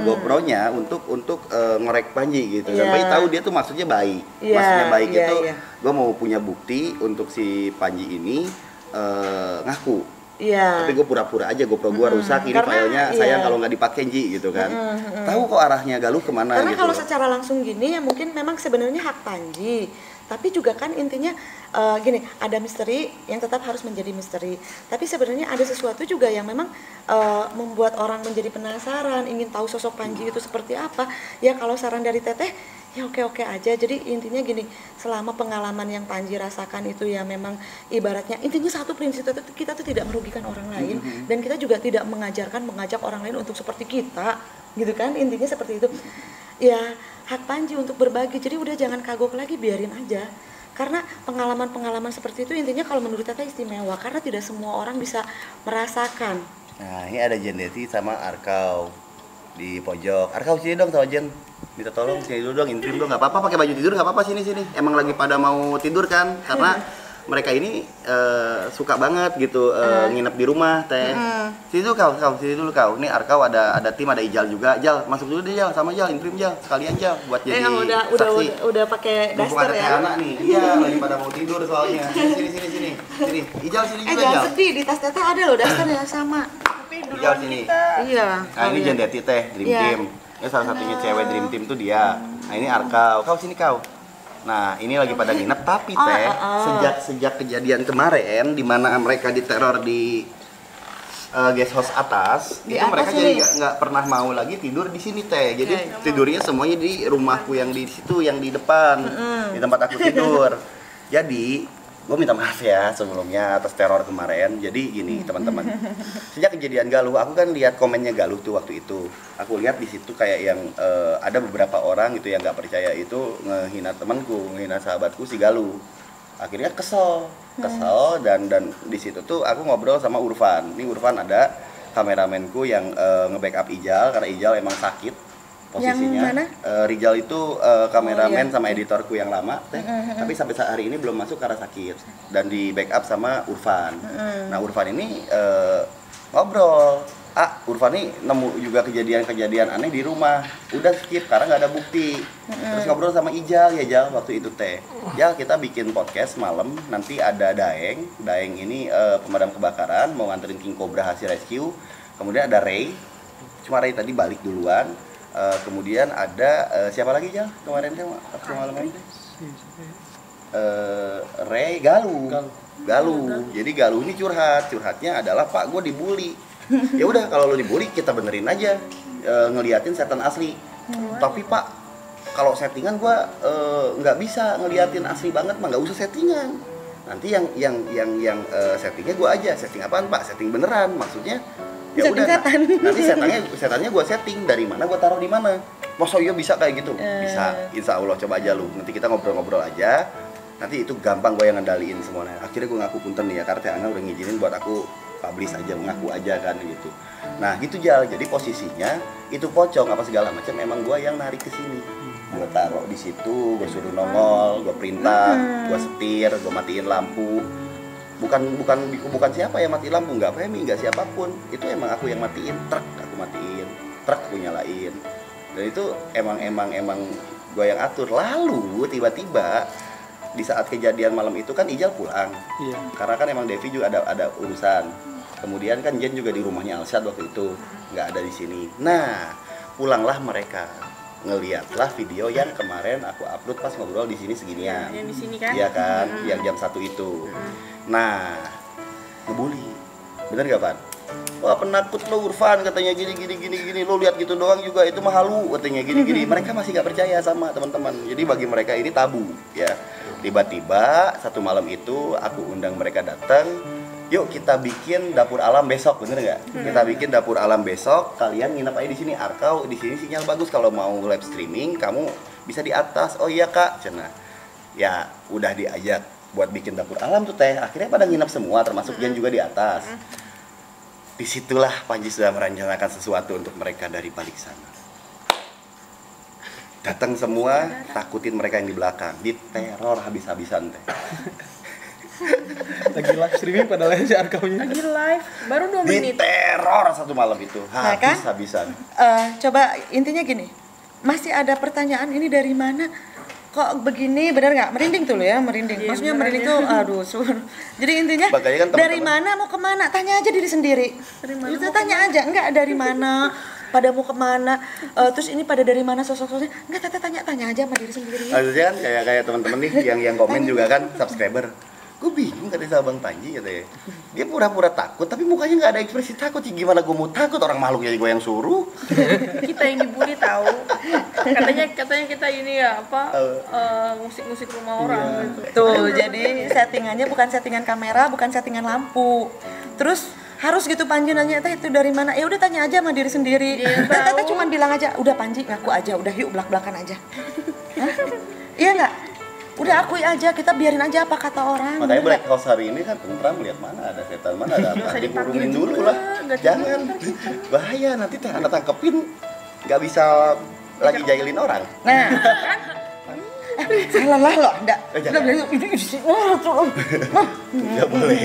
GoPro-nya untuk ngorek Panji gitu. Dan Panji tahu dia tuh maksudnya baik. Maksudnya baik itu gue mau punya bukti untuk si Panji ini ngaku. Tapi gue pura-pura aja GoPro gue rusak ini filenya sayang kalau nggak dipakai Ji gitu kan. Tahu kok arahnya Galuh kemana karena gitu. Kalau secara langsung gini ya mungkin memang sebenarnya hak Panji. Tapi juga kan intinya gini, ada misteri yang tetap harus menjadi misteri. Tapi sebenarnya ada sesuatu juga yang memang membuat orang menjadi penasaran, ingin tahu sosok Panji itu seperti apa. Ya kalau saran dari Teteh, ya oke aja. Jadi intinya gini, selama pengalaman yang Panji rasakan itu ya memang ibaratnya, intinya satu prinsip itu kita tuh tidak merugikan orang lain. Dan kita juga tidak mengajak orang lain untuk seperti kita, gitu kan, intinya seperti itu. Ya hak Panji untuk berbagi, jadi udah jangan kagok lagi, biarin aja. Karena pengalaman-pengalaman seperti itu intinya kalau menurut Teteh istimewa, karena tidak semua orang bisa merasakan. Nah ini ada Jen Desi sama Arkau di pojok. Arkau sini dong sama Jen, minta tolong sini dulu dong, intrim dong, nggak apa-apa pakai baju tidur nggak apa-apa sini. Emang lagi pada mau tidur kan, karena mereka ini suka banget gitu nginep di rumah teh. Sini dulu kau. Ini Arkau ada tim, ada Ijal juga. Jal masuk dulu deh Jal, sama Jal, intrim Jal, sekalian Jal buat jadi saksi. Udah pakai daster ya. Anak nih, iya lagi pada mau tidur soalnya. Sini. Ijal sini juga Jal. Jangan sedih, di tas Teteh ada loh dasternya sama. Tapi Ijal sini. Iya. Nah ini Jen Deti teh, Dream Team. Ini salah satunya cewek Dream Team tuh dia. Nah ini Arkau, kau sini kau. Nah ini lagi pada nginep tapi teh sejak kejadian kemarin di mana mereka diteror di guest house atas di itu atas mereka jadi nggak pernah mau lagi tidur di sini teh. Jadi tidurnya semuanya di rumahku yang di situ yang di depan di tempat aku tidur. Jadi gue minta maaf ya sebelumnya atas teror kemarin. Jadi gini teman-teman, sejak kejadian Galuh, aku kan lihat komennya Galuh tuh waktu itu. Aku lihat di situ kayak yang ada beberapa orang gitu yang nggak percaya itu ngehina temanku, ngehina sahabatku si Galuh. Akhirnya kesel dan di situ tuh aku ngobrol sama Urfan. Ini Urfan ada kameramenku yang nge-backup Ijal karena Ijal emang sakit posisinya. Rijal itu kameramen sama editorku yang lama tapi sampai saat hari ini belum masuk karena sakit dan di backup sama Urfan. Nah Urfan ini ngobrol Urfan nih nemu juga kejadian-kejadian aneh di rumah. Udah skip karena nggak ada bukti. Terus ngobrol sama Ijal ya Jal waktu itu teh. Jal kita bikin podcast malam. Nanti ada Daeng ini pemadam kebakaran mau nganterin King Cobra hasil rescue. Kemudian ada Ray. Cuma Ray tadi balik duluan. Kemudian ada siapa lagi Jal kemarin teh waktu malam ini? Ray Galuh. Jadi Galuh ini curhatnya adalah Pak gue dibully. Ya udah kalau lo dibully kita benerin aja, ngeliatin setan asli. Tapi Pak kalau settingan gua nggak bisa ngeliatin asli banget mah, nggak usah settingan. Nanti yang settingnya gua aja. Setting apaan Pak? Setting beneran maksudnya. Ya udah nanti setannya gua setting dari mana gua taruh di mana. Masa iya bisa kayak gitu? Bisa. Insya Allah coba aja lu. Nanti kita ngobrol-ngobrol aja. Nanti itu gampang gua yang ngendaliin semuanya. Akhirnya gua ngaku punten nih ya karena Teh Ana udah ngizinin buat aku publish aja, mengaku aja kan gitu. Nah gitu Jal, jadi posisinya itu pocong apa segala macam emang gua yang narik ke sini. Gua taruh di situ, gua suruh nongol, gua perintah, gua setir, gua matiin lampu. Bukan siapa yang matiin lampu, nggak Femi, nggak siapapun. Itu emang aku yang matiin, truk aku matiin, truk aku nyalain. Dan itu emang gua yang atur. Lalu tiba-tiba di saat kejadian malam itu kan Ijal pulang. Iya. Karena kan emang Devi juga ada urusan. Kemudian kan Jen juga di rumahnya Alshad waktu itu, nggak ada di sini. Nah, pulanglah mereka. Ngeliatlah video yang kemarin aku upload pas ngobrol di sini seginian. Yang di sini kan? Iya kan, yang jam 1 itu. Nah, ngebully. Bener gak, Pan? Wah, penakut lo Urfan katanya gini. Lo lihat gitu doang juga itu mah halu katanya gini. Mereka masih gak percaya sama teman-teman. Jadi bagi mereka ini tabu, ya. Tiba-tiba satu malam itu aku undang mereka datang. Yuk kita bikin dapur alam besok, bener nggak? Kita bikin dapur alam besok. Kalian nginep aja di sini. Arkau di sini sinyal bagus. Kalau mau live streaming, kamu bisa di atas. Oh iya kak, cina. Ya udah diajak buat bikin dapur alam tuh teh. Akhirnya pada nginep semua, termasuk Jen juga di atas. Disitulah Panji sudah merencanakan sesuatu untuk mereka dari balik sana. Datang semua, takutin mereka yang di belakang, diteror habis-habisan teh. Lagi live streaming padahal si Arkaunya. Lagi live, baru 2 menit. Diteror satu malam itu, habis-habisan. Coba intinya gini, masih ada pertanyaan ini dari mana? Kok begini, benar nggak? Merinding tuh lo ya, merinding. Iya, Maksudnya merinding tuh, aduh, Jadi intinya kan dari mana mau kemana? Tanya aja diri sendiri. Itu tanya aja, enggak dari mana? Pada mau kemana? Terus ini pada dari mana sosok-sosoknya? Enggak, tanya aja sama diri sendiri. Maksudnya kan kayak teman-teman nih yang komen juga kan subscriber. Gue bingung katanya sama Bang Panji katanya. Dia pura-pura takut tapi mukanya nggak ada ekspresi takut. Gimana gue mau takut, orang makhluknya gue yang suruh. Kita yang dibully tahu. Katanya kita ini ya musik-musik rumah orang gitu. Tuh, jadi settingannya bukan settingan kamera, bukan settingan lampu. Terus harus gitu Panji nanya, teh itu dari mana? Ya udah tanya aja sama diri sendiri. Teh cuma bilang aja, udah Panji ngaku aja, udah yuk belak-belakan aja. Hah? Iya nggak? Udah akui aja, kita biarin aja apa kata orang. Makanya Black House hari ini kan tentram, lihat mana ada setan, mana ada apa. Dikurungin dulu lah. Jangan. Bahaya nanti teh anak tangkepin nggak bisa lagi jahilin orang. Nah. Salah lah lo, enggak. Nggak boleh.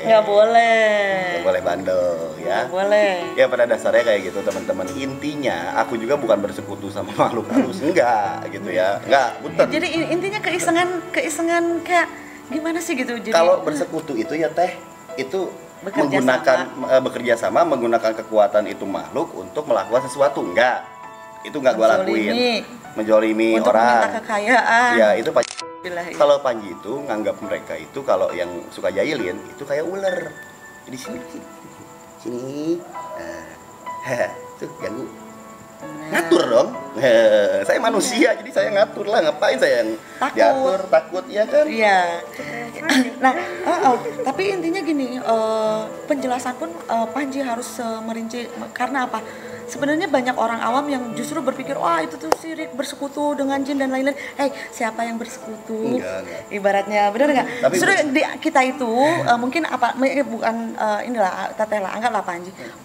Nggak boleh Bandel ya. Nggak boleh. Ya pada dasarnya kayak gitu teman-teman. Intinya aku juga bukan bersekutu sama makhluk halus, enggak gitu ya. Enggak, punten. Jadi intinya keisengan kayak gimana sih gitu. Jadi kalau bersekutu itu ya teh itu bekerja sama menggunakan kekuatan itu makhluk untuk melakukan sesuatu, enggak. Itu enggak gua lakuin. Menjolimi untuk orang. meminta kekayaan. Ya itu kalau Panji itu nganggap mereka itu kalau yang suka jahilin itu kayak ular. Di sini. Tuh ganggu. Ngatur dong. Saya manusia jadi saya ngatur lah, ngapain saya yang takut ya kan? Iya. Nah, tapi intinya gini, penjelasan pun Panji harus merinci karena apa? sebenarnya banyak orang awam yang justru berpikir wah itu tuh syirik, bersekutu dengan jin dan lain-lain. Siapa yang bersekutu? Enggak. Ibaratnya, benar nggak? Tapi Justru kita itu mungkin bukan inilah Teteh lah, anggaplah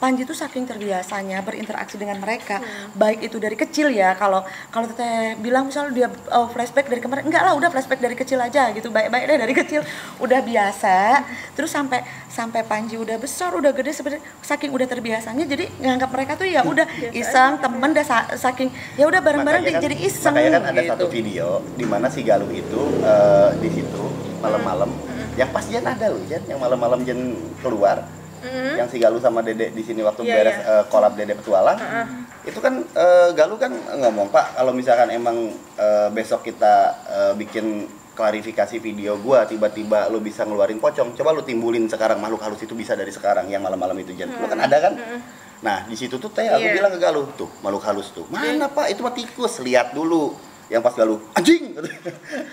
Panji itu saking terbiasanya berinteraksi dengan mereka, baik itu dari kecil ya. Kalau Teteh bilang misalnya dia flashback dari kemarin, enggak lah, udah flashback dari kecil aja gitu, baik-baik deh dari kecil, udah biasa. Terus sampai Panji udah besar, udah gede, sebenarnya saking udah terbiasanya, jadi nganggap mereka tuh ya udah iseng temen, dah saking ya udah bareng-bareng jadi iseng. Makanya kan ada gitu. satu video di mana si Galuh itu di situ malam-malam, yang pas Jan ada loh Jan, yang malam-malam Jan keluar, yang si Galuh sama Dede di sini waktu beres kolab Dede Petualang, itu kan Galuh kan ngomong, Pak kalau misalkan emang besok kita bikin klarifikasi video gua, tiba-tiba lu bisa ngeluarin pocong, coba lu timbulin sekarang makhluk halus itu bisa dari sekarang, yang malam-malam itu Jan. Lu kan ada kan? Nah di situ tuh aku bilang ke Galuh, tuh makhluk halus tuh mana Pak, itu mah tikus, lihat dulu. Yang pas Galuh anjing,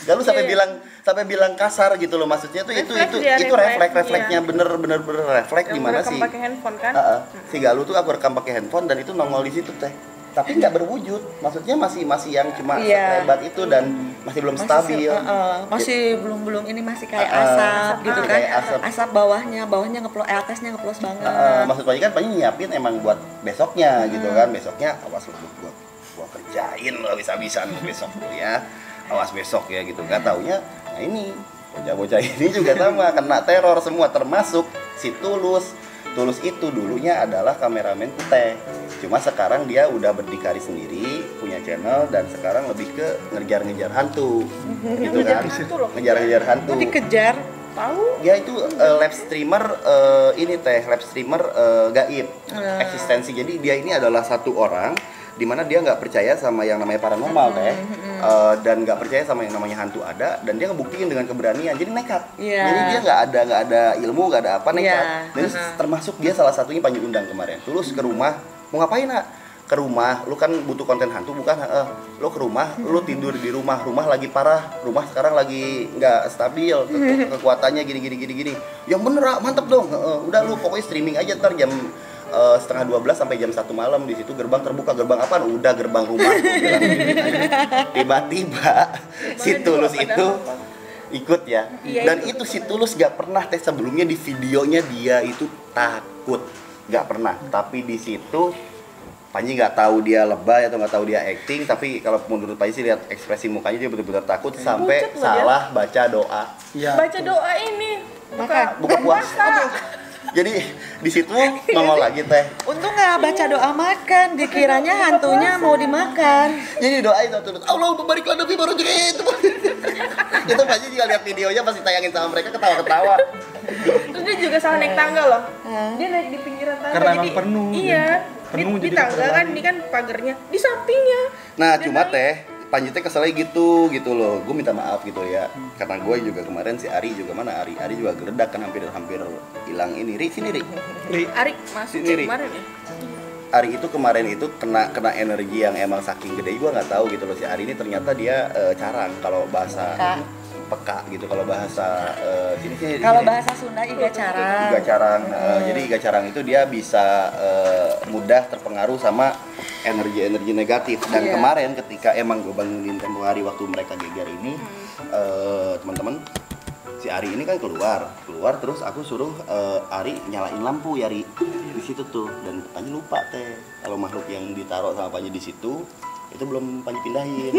Galuh sampai bilang kasar gitu loh, maksudnya tuh itu refleksnya bener-bener refleks gimana sih? Pakai handphone kan? Si Galuh tuh aku rekam pakai handphone dan itu nongol di situ teh, tapi nggak berwujud, maksudnya masih yang cuma sehebat itu dan masih belum stabil, masih belum ini masih kayak asap gitu kan, kayak asap bawahnya ngeplos, atasnya ngeplos banget. Maksud Panji kan nyiapin emang buat besoknya gitu kan, besoknya awas lu gua kerjain lo habis-habisan besok tuh ya, awas besok ya gitu. Gak taunya nah ini bocah-bocah ini juga sama kena teror semua, termasuk si Tulus itu dulunya adalah kameramen Teteh, cuma sekarang dia udah berdikari sendiri, punya channel, dan sekarang lebih ke ngejar-ngejar hantu gitu kan, ngejar-ngejar hantu. Dikejar tahu? Dia itu live streamer live streamer gaib, eksistensi. Jadi dia ini adalah satu orang dimana dia nggak percaya sama yang namanya paranormal dan nggak percaya sama yang namanya hantu ada, dan dia ngebuktiin dengan keberanian, jadi nekat. Jadi dia nggak ada ilmu, nggak ada apa, nekat. Dan termasuk dia salah satunya Panji undang kemarin, Tulus ke rumah, mau ngapain nak? Ke rumah, lu kan butuh konten hantu bukan? Lu ke rumah, lu tidur di rumah lagi parah, rumah sekarang lagi nggak stabil, kekuatannya gini. Yang bener, mantep dong. Udah lu pokoknya streaming aja ntar jam setengah 12 sampai jam 1 malam di situ gerbang terbuka. Gerbang apaan? Udah gerbang rumah. Tiba-tiba si Tulus itu ikut ya. Dan itu si Tulus gak pernah sebelumnya di videonya dia itu takut, gak pernah. Tapi di situ Panji nggak tahu dia lebay atau nggak tahu dia acting, tapi kalau menurut Panji sih lihat ekspresi mukanya dia benar-benar takut sampai salah baca doa. Baca doa ini buka puasa. Jadi di situ nongol lagi teh. Untung nggak baca doa makan, dikiranya hantunya mau dimakan. Jadi doain tuh, Allah barik lana fi baru itu. Itu Panji juga lihat videonya pasti tayangin sama mereka, ketawa-ketawa. Terus dia juga salah naik tangga loh. Dia naik di pinggiran tangga. Karena emang penuh. Iya. Penuh Di jadi tangga kan, ini kan pagarnya di sampingnya. Nah, cuma Panji teh keselnya gitu loh. Gue minta maaf gitu ya. Karena gue juga kemarin si Ari juga mana Ari juga geledak kan, hampir hilang ini. Sini Ri. Ari masuk kemarin ya. Ari itu kemarin itu kena energi yang emang saking gede, gue nggak tahu gitu loh. Si Ari ini ternyata dia carang, kalau bahasa peka gitu, kalau bahasa sini. Kalau bahasa Sunda iga carang. Jadi iga carang itu dia bisa mudah terpengaruh sama energi negatif. Dan kemarin ketika emang gue bangunin tempo hari waktu mereka geger ini, teman-teman, si Ari ini kan keluar terus aku suruh Ari nyalain lampu ya Ari di situ tuh, dan Panji lupa kalau makhluk yang ditaruh sama Panji di situ itu belum Panji pindahin,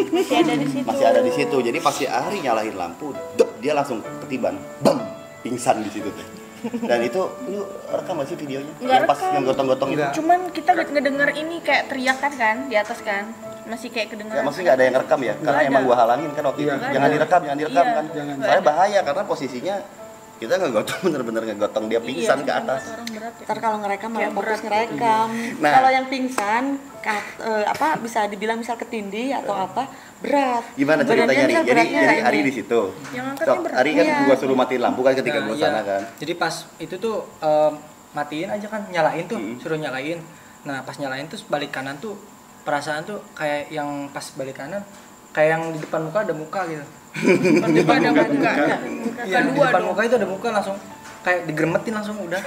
masih ada di situ. Jadi pas si Ari nyalain lampu, dia langsung ketiban, bam, pingsan di situ teh. Dan itu lu rekam masih videonya? Yang pas yang gotong-gotong itu? Cuman kita ngedenger ini kayak teriakan kan di atas kan, masih kayak kedengeran. Ya maksudnya nggak ada yang rekam ya? Karena emang gua halangin kan waktu itu. Jangan direkam kan. Soalnya bahaya karena posisinya kita ngegotong, bener-bener ngegotong dia pingsan ke atas. Ntar kalau ngerekam malah fokus ngerekam. Nah. Kalau yang pingsan bisa dibilang misal ketindih atau apa, berat. Gimana ceritanya Ri? Jadi Ari di situ. Ari kan gua suruh matiin lampu kan ketika gua sana kan. Jadi pas itu tuh matiin aja kan, nyalain tuh, suruh nyalain. Nah pas nyalain tuh balik kanan tuh perasaan tuh kayak yang pas balik kanan kayak yang di depan muka ada muka gitu. Di depan ada muka. Iya, di depan muka itu ada muka, langsung kayak digeremetin langsung udah.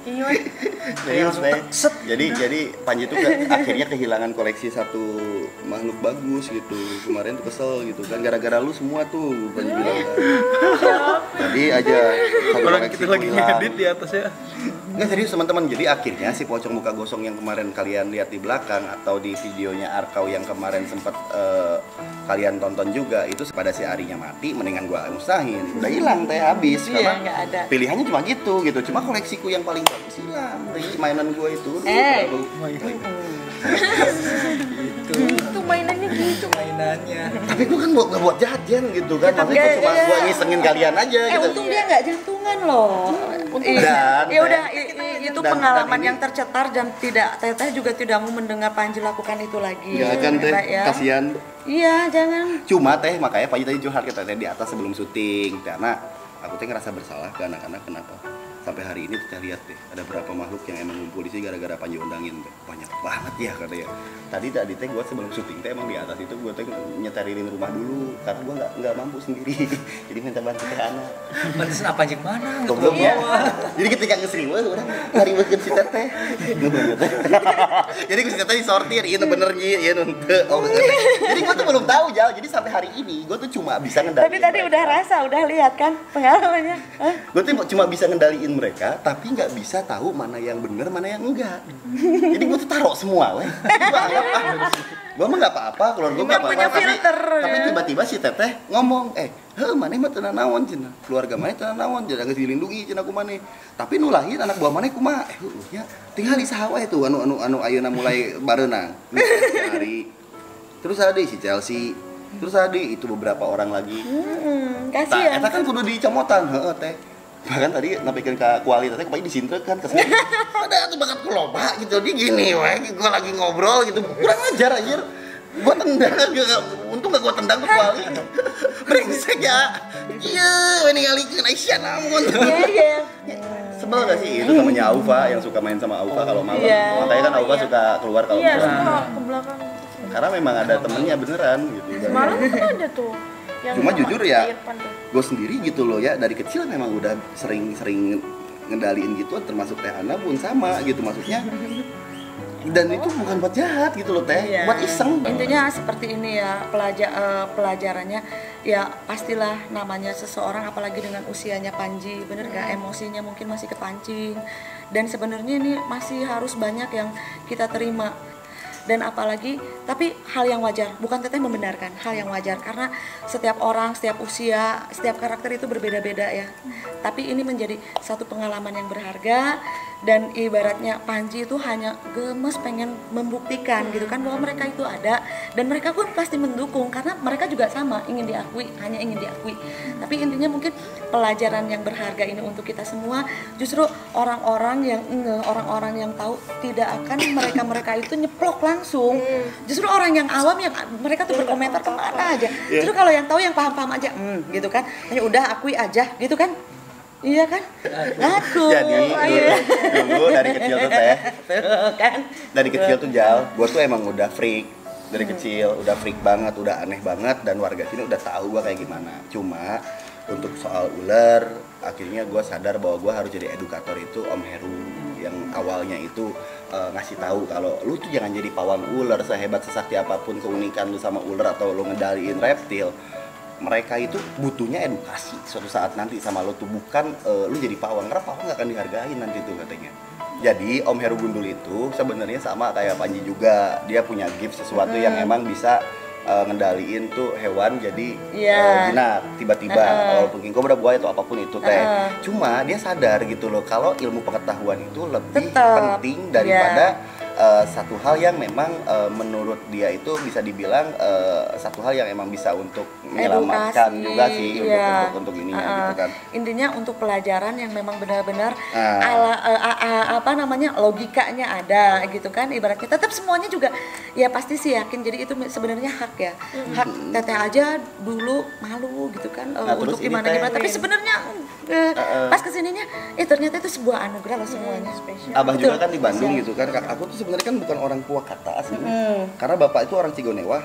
Iya. Serius teh. Jadi Panji tuh akhirnya kehilangan koleksi satu makhluk bagus gitu. Kemarin tuh kesel gitu kan gara-gara lu semua tuh Panji bilang kan. Jadi aja Orang kita lagi ngedit di atas ya. Nggak serius teman-teman, jadi akhirnya si pocong muka gosong yang kemarin kalian lihat di belakang atau di videonya Arkau yang kemarin sempat kalian tonton juga, itu pada si Arinya mati, mendingan gua musnahin, udah hilang teh habis. Iya, karena nggak ada. pilihannya cuma gitu, cuma koleksiku yang paling bagus hilang dari mainan gua itu. Itu mainannya gitu. Mainannya. Tapi gua kan nggak buat jahat Jen gitu kan, maksudnya gua cuma gua ngisengin kalian aja gitu. Untung dia nggak jantungan loh. Dan Ya udah itu dan pengalaman ini- yang tercetar dan tidak Teteh juga tidak mau mendengar Panji lakukan itu lagi. Jangan kan teh, Mbak, ya. kasihan. Iya, jangan. Cuma teh makanya Panji tadi curhat kita teh di atas sebelum syuting karena aku teh ngerasa bersalah ke anak-anak kenapa sampai hari ini kita lihat deh ada berapa makhluk yang emang ngumpul di sini gara-gara Panji undangin teh banyak banget ya katanya. Tadi teh gua sebelum syuting teh emang di atas itu gua teh nyeterilin rumah dulu karena gua nggak mampu sendiri jadi minta bantu teh anak. Pantesan apa aja mana? Goblok ya. Jadi ketika ngesri wah orang ngari beukeun si teteh. Nu bener teh. Jadi ku si teteh disortir ieu bener nyi ieu nu teu. Oh bener. Jadi gua tuh belum tahu Jal. Jadi sampai hari ini gua tuh cuma bisa ngendaliin. Tapi tadi udah rasa, udah lihat kan pengalamannya. Hah? Gue tuh cuma bisa ngendaliin mereka, tapi nggak bisa tahu mana yang bener, mana yang enggak. Jadi gue tuh taruh semua, weh. Gue anggap gue mah nggak apa-apa, keluarga gue nggak Emang punya apa-apa. filter, Tapi ya. tiba-tiba si teteh ngomong, mana mah tenan naon cina, keluarga mana tenan naon, jadi agak dilindungi cina ku mana. Tapi nu lahir anak buah mana kumaha, nya tinggal di sawah itu, anu ayeuna mulai bareunang. Hari. Terus ada si Chelsea, terus ada itu beberapa orang lagi. Kasihan. Eta kan kudu dicomotan, heeh teh. Bahkan tadi napikeun ka kualitas teh kepake disintrekan ke sini. Ada tuh banget kuloba gitu. Dia gini we, gua lagi ngobrol gitu. Kurang ajar anjir. Gua tendang, untung gak gua tendang tuh kuali. Brengsek ya. Iya, we ningalikeun Aisyah namun. Iya. Sebel gak sih itu namanya Aufa yang suka main sama Aufa kalau malam. Iya. Makanya kan Aufa suka keluar kalau Iya, malam. suka ke belakang. Karena memang ada temennya beneran gitu. Semalam kan ada tuh. Yang Cuma sama jujur ya, Irfan tuh. gue sendiri gitu loh ya, dari kecil memang udah sering ngendaliin gitu, termasuk Teh Ana pun sama gitu maksudnya. Dan itu bukan buat jahat gitu loh Teh, Iya. buat iseng. Intinya seperti ini ya pelajarannya ya pastilah namanya seseorang apalagi dengan usianya Panji bener gak emosinya mungkin masih kepancing dan sebenarnya ini masih harus banyak yang kita terima dan apalagi tapi hal yang wajar bukan Teteh membenarkan hal yang wajar karena setiap orang setiap usia setiap karakter itu berbeda-beda ya tapi ini menjadi satu pengalaman yang berharga dan ibaratnya Panji itu hanya gemes pengen membuktikan gitu kan bahwa mereka itu ada dan mereka pun pasti mendukung karena mereka juga sama ingin diakui hanya ingin diakui tapi intinya mungkin pelajaran yang berharga ini untuk kita semua justru orang-orang yang tahu tidak akan mereka itu nyeplok langsung justru orang yang awam yang mereka tuh berkomentar kemana aja justru kalau yang tahu yang paham-paham aja gitu kan hanya udah akui aja gitu kan. Iya kan? Aku. Jadi dulu dari kecil tuh Teh, kan? dari kecil tuh Jal, gue tuh emang udah freak. Dari kecil udah freak banget, udah aneh banget dan warga sini udah tahu gue kayak gimana. Cuma untuk soal ular, akhirnya gue sadar bahwa gue harus jadi edukator itu Om Heru yang awalnya itu ngasih tahu kalau lu tuh jangan jadi pawang ular sehebat sesakti apapun keunikan lu sama ular atau lu ngendaliin reptil. Mereka itu butuhnya edukasi suatu saat nanti sama lo tuh bukan lu jadi pawang karena pawang gak akan dihargain nanti tuh katanya. Jadi Om Heru Gundul itu sebenarnya sama kayak Panji juga dia punya gift sesuatu yang emang bisa ngendaliin tuh hewan jadi jinak tiba-tiba walaupun king cobra buaya atau apapun itu Teh. Cuma dia sadar gitu loh kalau ilmu pengetahuan itu lebih penting daripada satu hal yang memang menurut dia itu bisa dibilang satu hal yang emang bisa untuk menyelamatkan edukasi, juga sih iya. untuk ininya gitu kan. Intinya untuk pelajaran yang memang benar-benar logikanya ada gitu kan ibaratnya tetap semuanya juga ya pasti sih yakin jadi itu sebenarnya hak ya hak Teteh aja dulu malu gitu kan untuk gimana tapi sebenarnya pas kesininya ternyata itu sebuah anugerah loh semuanya spesial. Abah juga kan di Bandung gitu kan. Aku tuh sebenarnya kan bukan orang Purwakarta asli. Karena bapak itu orang Cigonewah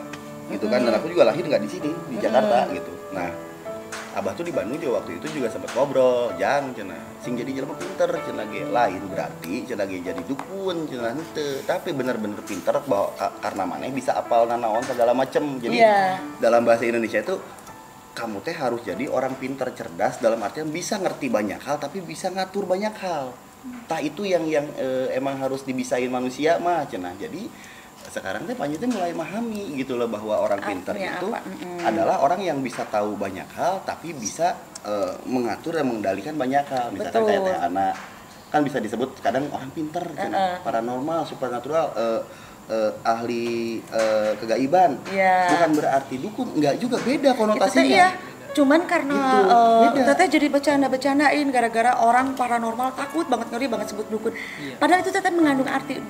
gitu kan dan aku juga lahir nggak di sini di Jakarta gitu. Nah, Abah tuh di Bandung juga waktu itu juga sempat ngobrol, jang cenah sing jadi jelema pinter cenah ge lain berarti cenah ge jadi dukun cenah henteu, tapi bener-bener pinter bahwa karena maneh bisa apal nanaon segala macem. Jadi dalam bahasa Indonesia itu kamu teh harus jadi orang pinter cerdas dalam artian bisa ngerti banyak hal tapi bisa ngatur banyak hal. Tah itu yang emang harus dibisain manusia mah cenah. Jadi sekarang teh Panji teh mulai memahami gitu loh bahwa orang pintar itu adalah orang yang bisa tahu banyak hal tapi bisa mengatur dan mengendalikan banyak hal. Misalkan kayak teh anak kan bisa disebut kadang orang pintar, paranormal, supernatural, ahli kegaiban. Bukan berarti dukun, enggak juga, beda konotasinya. Cuman karena teteh jadi bercanda-bercandain gara-gara orang paranormal takut banget, ngeri banget sebut dukun. Padahal itu teteh mengandung arti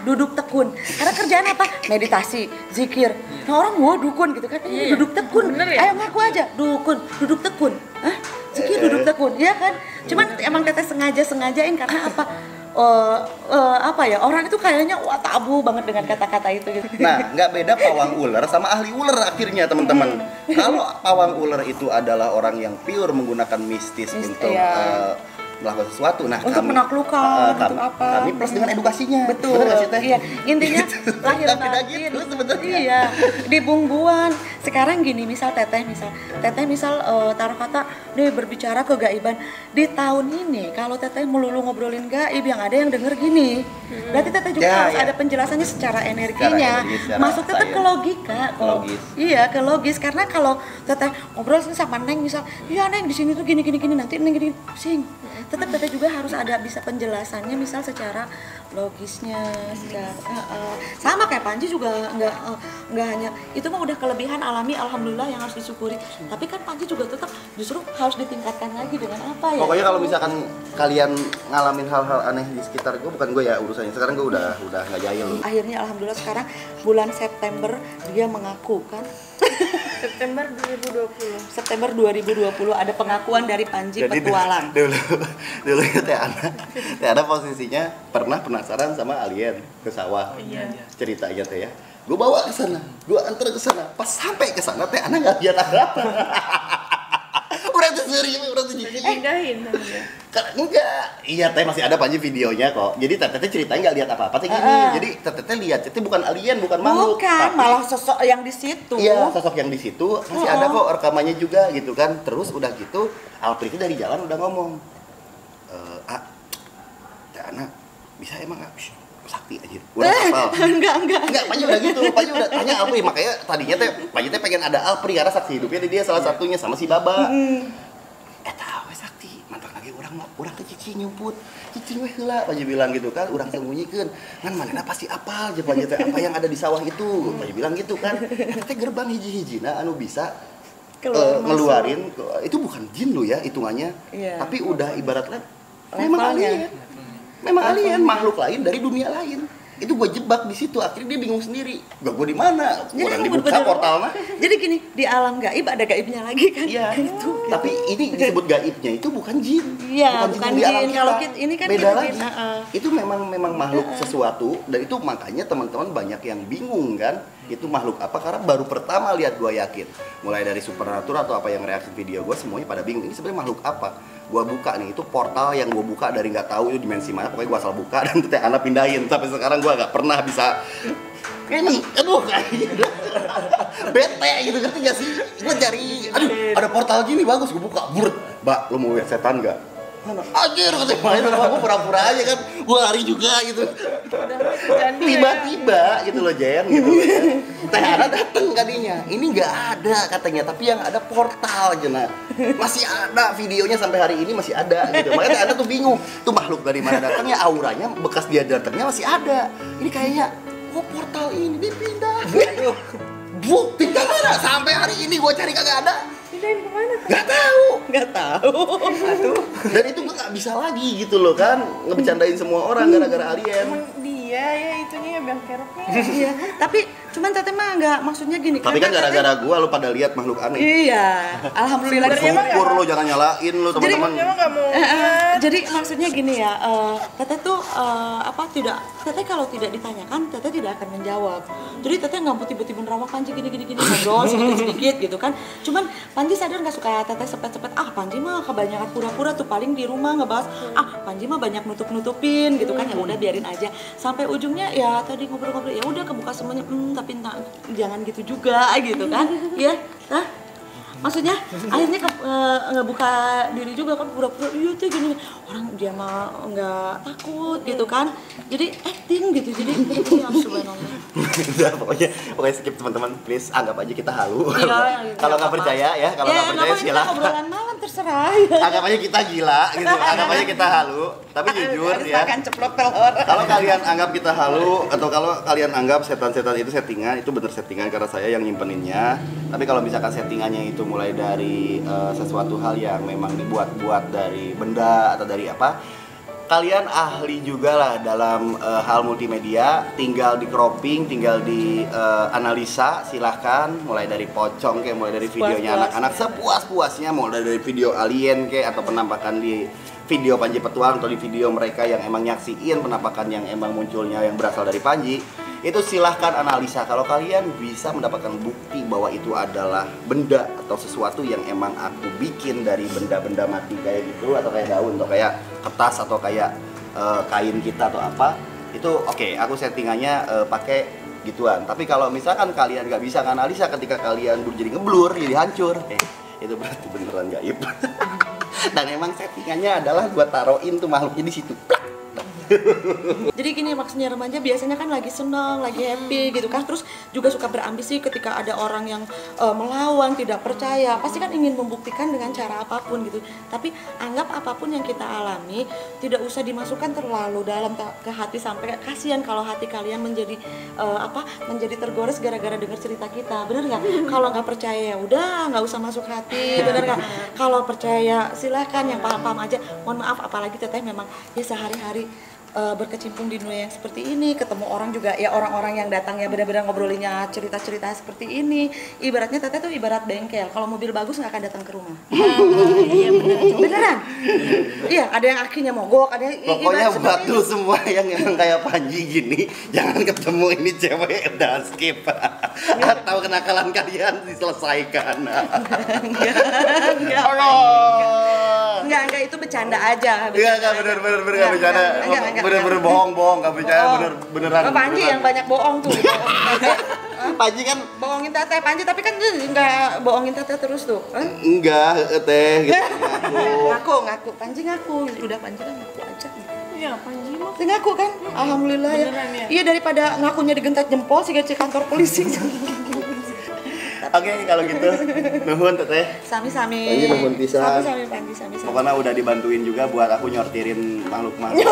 duduk tekun. Karena kerjaan apa? Meditasi, zikir. Nah orang dukun gitu kan, duduk tekun. Ayo ngaku aja, dukun, duduk tekun. Hah? Zikir duduk tekun, ya kan? Cuman emang teteh sengajain karena apa? Apa ya, orang itu kayaknya tabu banget dengan kata-kata itu gitu. Nah, nggak beda pawang ular sama ahli ular akhirnya teman-teman. Kalau pawang ular itu adalah orang yang pure menggunakan mistis untuk melakukan sesuatu. Nah, untuk menaklukkan, untuk apa? Kami plus dengan edukasinya. Betul. Bener gak sih, Teh? Iya, intinya lahir batin. Gitu sebenarnya. Iya, di bungbuan. Sekarang gini, misal teteh taruh kata deh berbicara kegaiban. Di tahun ini kalau teteh melulu ngobrolin gaib yang ada yang denger gini. Berarti teteh juga harus ada penjelasannya secara energinya. Masuk teteh ke logika, Iya, ke logis karena kalau teteh ngobrol sama Neng misal, "Iya Neng di sini tuh gini nanti Neng gini pusing." Tetap teteh juga harus ada bisa penjelasannya misal secara logisnya, sama kayak Panji juga nggak hanya itu mah udah kelebihan alami alhamdulillah yang harus disyukuri. Tapi kan Panji juga tetap justru harus ditingkatkan lagi dengan apa ya? Pokoknya kalau misalkan kalian ngalamin hal-hal aneh di sekitar gue, bukan gue ya urusannya. Sekarang gue udah nggak jahil. Akhirnya alhamdulillah sekarang bulan September dia mengaku kan. September 2020 ada pengakuan dari Panji petualang. Dulu ya Teh Ana posisinya pernah penasaran sama alien ke sawah. Cerita aja Teh ya. Gue bawa ke sana, gue antar ke sana. Pas sampai ke sana Teh Ana nggak lihat apa-apa. Orang tuh serius, orang tuh jijik. Enggak. Enggak. Iya Teh masih ada Panji videonya kok. Jadi Teteh ceritanya nggak lihat apa-apa Teh gini. Jadi Teteh lihat itu bukan alien, bukan makhluk. Bukan, malah sosok yang di situ. Iya, sosok yang di situ masih ada kok rekamannya juga gitu kan. Terus udah gitu, Alpri itu dari jalan udah ngomong, Teh Ana bisa emang nggak? Sakti aja. Udah hafal. Enggak, Panji udah gitu. Panji udah tanya Alpri, makanya tadinya Panji pengen ada Alpri karena saksi hidupnya dia salah satunya sama si Baba. Tahu sakti, mantap lagi orang ke cici nyumput. Cici weh heula Panji bilang gitu kan, urang sembunyikan. Ngan manehna pasti apal je Panji apa yang ada di sawah itu. Panji bilang gitu kan. Eta gerbang hiji-hijina anu bisa ngeluarin itu bukan jin lo ya hitungannya. Tapi udah ibaratnya memang alien, makhluk lain dari dunia lain. Itu gue jebak di situ, akhirnya dia bingung sendiri. Gue di mana? Orang dibuka portalnya. Jadi gini, di alam gaib ada gaibnya lagi kan? Iya. Gitu. Tapi ini disebut gaibnya itu bukan jin. Iya, bukan jin. Kalau ini kan beda lagi. Itu memang makhluk sesuatu, dan itu makanya teman-teman banyak yang bingung kan. Itu makhluk apa? Karena baru pertama lihat gue yakin. Mulai dari Supernatural atau apa yang reaksi video gue semuanya pada bingung. Ini sebenarnya makhluk apa? Gue buka nih, itu portal yang gue buka dari nggak tahu itu dimensi mana, pokoknya gue asal buka dan Teh Ana pindahin. Sampai sekarang gue nggak pernah bisa ini, kayaknya bete gitu, ngerti gak sih? Gue cari, ada portal gini bagus, gue buka, Mbak, lo mau lihat setan nggak? Mana? Anjir, katanya main sama gue pura-pura aja kan, gue lari juga gitu. Tiba-tiba gitu loh Jen, gitu kan. Teh Ana dateng tadinya, ini nggak ada katanya, tapi yang ada portal aja nah. Masih ada videonya sampai hari ini masih ada gitu. Makanya Teh Ana tuh bingung, tuh makhluk dari mana datangnya, auranya bekas dia datangnya masih ada. Ini kayaknya, portal ini dipindah. Bukti kemana? Sampai hari ini gue cari kagak ada. Pindahin kemana? Nggak tahu. Dan itu gue nggak bisa lagi gitu loh kan, ngebecandain semua orang gara-gara alien. Emang dia ya itunya ya bang keroknya. Iya, tapi Cuman teteh mah nggak, maksudnya gini. Tapi kan karena gara-gara gua lu pada lihat makhluk aneh. Iya, alhamdulillah. Syukur lu, jangan nyalain lu teman-teman. Emang nggak mau Jadi maksudnya gini ya, teteh tuh teteh kalau tidak ditanyakan, teteh tidak akan menjawab. Jadi teteh nggak tiba-tiba nerawak Panji gini ngobrol sedikit gitu kan. Cuman Panji sadar nggak suka teteh sepet-sepet, Panji mah kebanyakan pura-pura tuh, paling di rumah ngebahas, Panji mah banyak nutup-nutupin gitu kan, ya udah biarin aja. Sampai ujungnya ya tadi ngobrol-ngobrol, ya udah kebuka semuanya, tapi jangan gitu juga gitu kan. Ya, maksudnya akhirnya ngebuka diri juga kan, pura-pura iya tuh gini, orang dia mah nggak takut gitu kan, jadi acting gitu, jadi ya subhanallah. Udah, pokoknya skip teman-teman, please anggap aja kita halu. Iya, Kalau nggak percaya ya, kalau nggak percaya silakan. Obrolan malam terserah. Anggap aja kita gila gitu, anggap aja kita halu. Tapi jujur ya, Akan ceplok telur. kalau kalian anggap kita halu atau kalau kalian anggap setan-setan itu settingan, itu bener settingan karena saya yang nyimpeninnya. Tapi kalau misalkan settingannya itu mulai dari sesuatu hal yang memang dibuat-buat dari benda atau dari apa, kalian ahli juga lah dalam hal multimedia, tinggal di cropping, tinggal di analisa, silahkan mulai dari pocong kayak, mulai dari videonya anak-anak sepuas-puasnya, mulai dari video alien kayak atau penampakan di video Panji Petualang atau di video mereka yang emang nyaksiin penampakan yang emang munculnya yang berasal dari Panji, itu silahkan analisa. Kalau kalian bisa mendapatkan bukti bahwa itu adalah benda atau sesuatu yang emang aku bikin dari benda-benda mati kayak gitu, atau kayak daun atau kayak kertas atau kayak kain kita atau apa, itu oke, aku settingannya pakai gituan. Tapi kalau misalkan kalian nggak bisa analisa ketika kalian jadi ngeblur, jadi hancur, itu berarti beneran gaib. Dan emang settingannya adalah gua taruhin tuh makhluknya di situ. Jadi gini, maksudnya remaja biasanya kan lagi senang, lagi happy gitu kan, terus juga suka berambisi ketika ada orang yang melawan, tidak percaya, pasti kan ingin membuktikan dengan cara apapun gitu. Tapi anggap apapun yang kita alami tidak usah dimasukkan terlalu dalam ke hati, sampai kasihan kalau hati kalian menjadi menjadi tergores gara-gara dengar cerita kita, bener nggak? Kalau nggak percaya ya udah nggak usah masuk hati, bener nggak? Kalau percaya silahkan, yang paham-paham aja. Mohon maaf, apalagi teteh memang ya sehari-hari berkecimpung di dunia yang seperti ini, ketemu orang juga ya, orang-orang yang datang ya benar-benar ngobrolinnya cerita-cerita seperti ini. Ibaratnya teteh tuh ibarat bengkel, kalau mobil bagus nggak akan datang ke rumah. Iya beneran. Iya, ada yang akinya mogok, ada yang pokoknya buat tuh semua yang emang kayak Panji gini, jangan ketemu ini cewek, udah skip. Atau kenakalan kalian diselesaikan. Enggak, itu bercanda aja. Enggak, bener-bener enggak bercanda. Bener-bener bohong, enggak percaya, beneran. Panji yang banyak bohong tuh. Panji kan bohongin teteh, Panji, tapi kan enggak bohongin teteh terus tuh. Enggak, teh gitu. Ngaku. Panji ngaku. Udah, Panji kan ngaku aja. Iya, Panji mah Dia ngaku kan? Alhamdulillah ya. Iya, daripada ngakunya digentak jempol sih ke kantor polisi. Oke, kalau gitu nuhun teteh. Sami-sami. Panji nuhun pisan. Sami-sami Panji, sami-sami. Pokoknya udah dibantuin juga buat aku nyortirin makhluk-makhluk.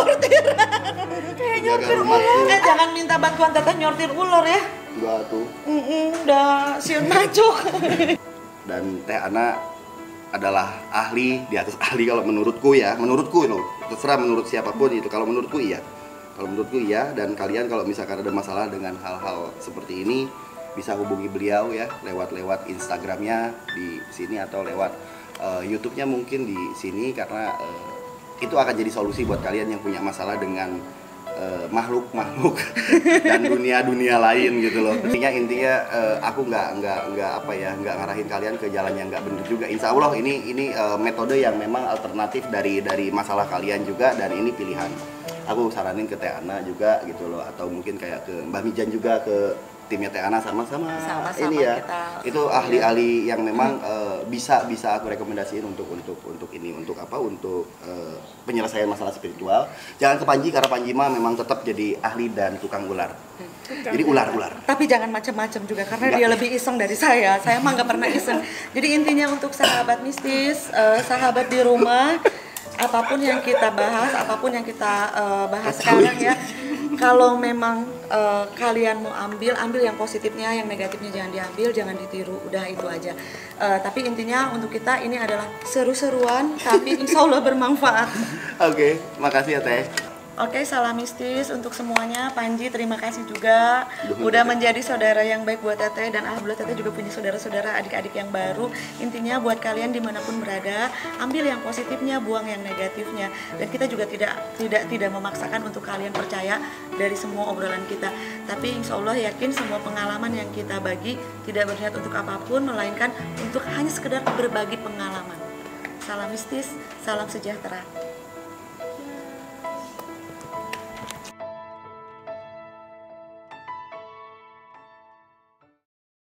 Kayak nyortir ular. Jangan minta bantuan teteh nyortir ular ya. Enggak tuh. Udah siun macuk. Dan Teh Ana adalah ahli di atas ahli kalau menurutku loh. Terserah menurut siapapun itu. Kalau menurutku iya, dan kalian kalau misalkan ada masalah dengan hal-hal seperti ini bisa hubungi beliau ya lewat Instagramnya di sini atau lewat YouTube-nya mungkin di sini, karena itu akan jadi solusi buat kalian yang punya masalah dengan makhluk-makhluk dan dunia lain gitu loh. Intinya aku nggak ngarahin kalian ke jalan yang nggak benar juga. Insya Allah ini metode yang memang alternatif dari masalah kalian juga, dan ini pilihan. Aku saranin ke Teh Ana juga gitu loh, atau mungkin kayak ke Mbah Mijan juga, ke timnya Teh Ana sama-sama ini ya. Itu ahli-ahli yang memang bisa aku rekomendasiin untuk penyelesaian masalah spiritual. Jangan ke Panji, karena Panji mah memang tetap jadi ahli dan tukang ular. Jadi ular. Tapi jangan macam-macam juga, karena dia lebih iseng dari saya. Saya mah nggak pernah iseng. Jadi intinya untuk sahabat mistis, sahabat di rumah, apapun yang kita bahas, apapun yang kita bahas sekarang ya, kalau memang kalian mau ambil yang positifnya, yang negatifnya jangan diambil, jangan ditiru, udah itu aja. Tapi intinya untuk kita ini adalah seru-seruan, tapi insya Allah bermanfaat. Oke, makasih ya Teh. Oke, salam mistis untuk semuanya. Panji, terima kasih juga udah menjadi saudara yang baik buat Teteh, dan alhamdulillah Teteh juga punya saudara-saudara adik-adik yang baru. Intinya buat kalian dimanapun berada, ambil yang positifnya, buang yang negatifnya. Dan kita juga tidak memaksakan untuk kalian percaya dari semua obrolan kita. Tapi insya Allah yakin semua pengalaman yang kita bagi tidak berniat untuk apapun, melainkan untuk hanya sekedar berbagi pengalaman. Salam mistis, salam sejahtera.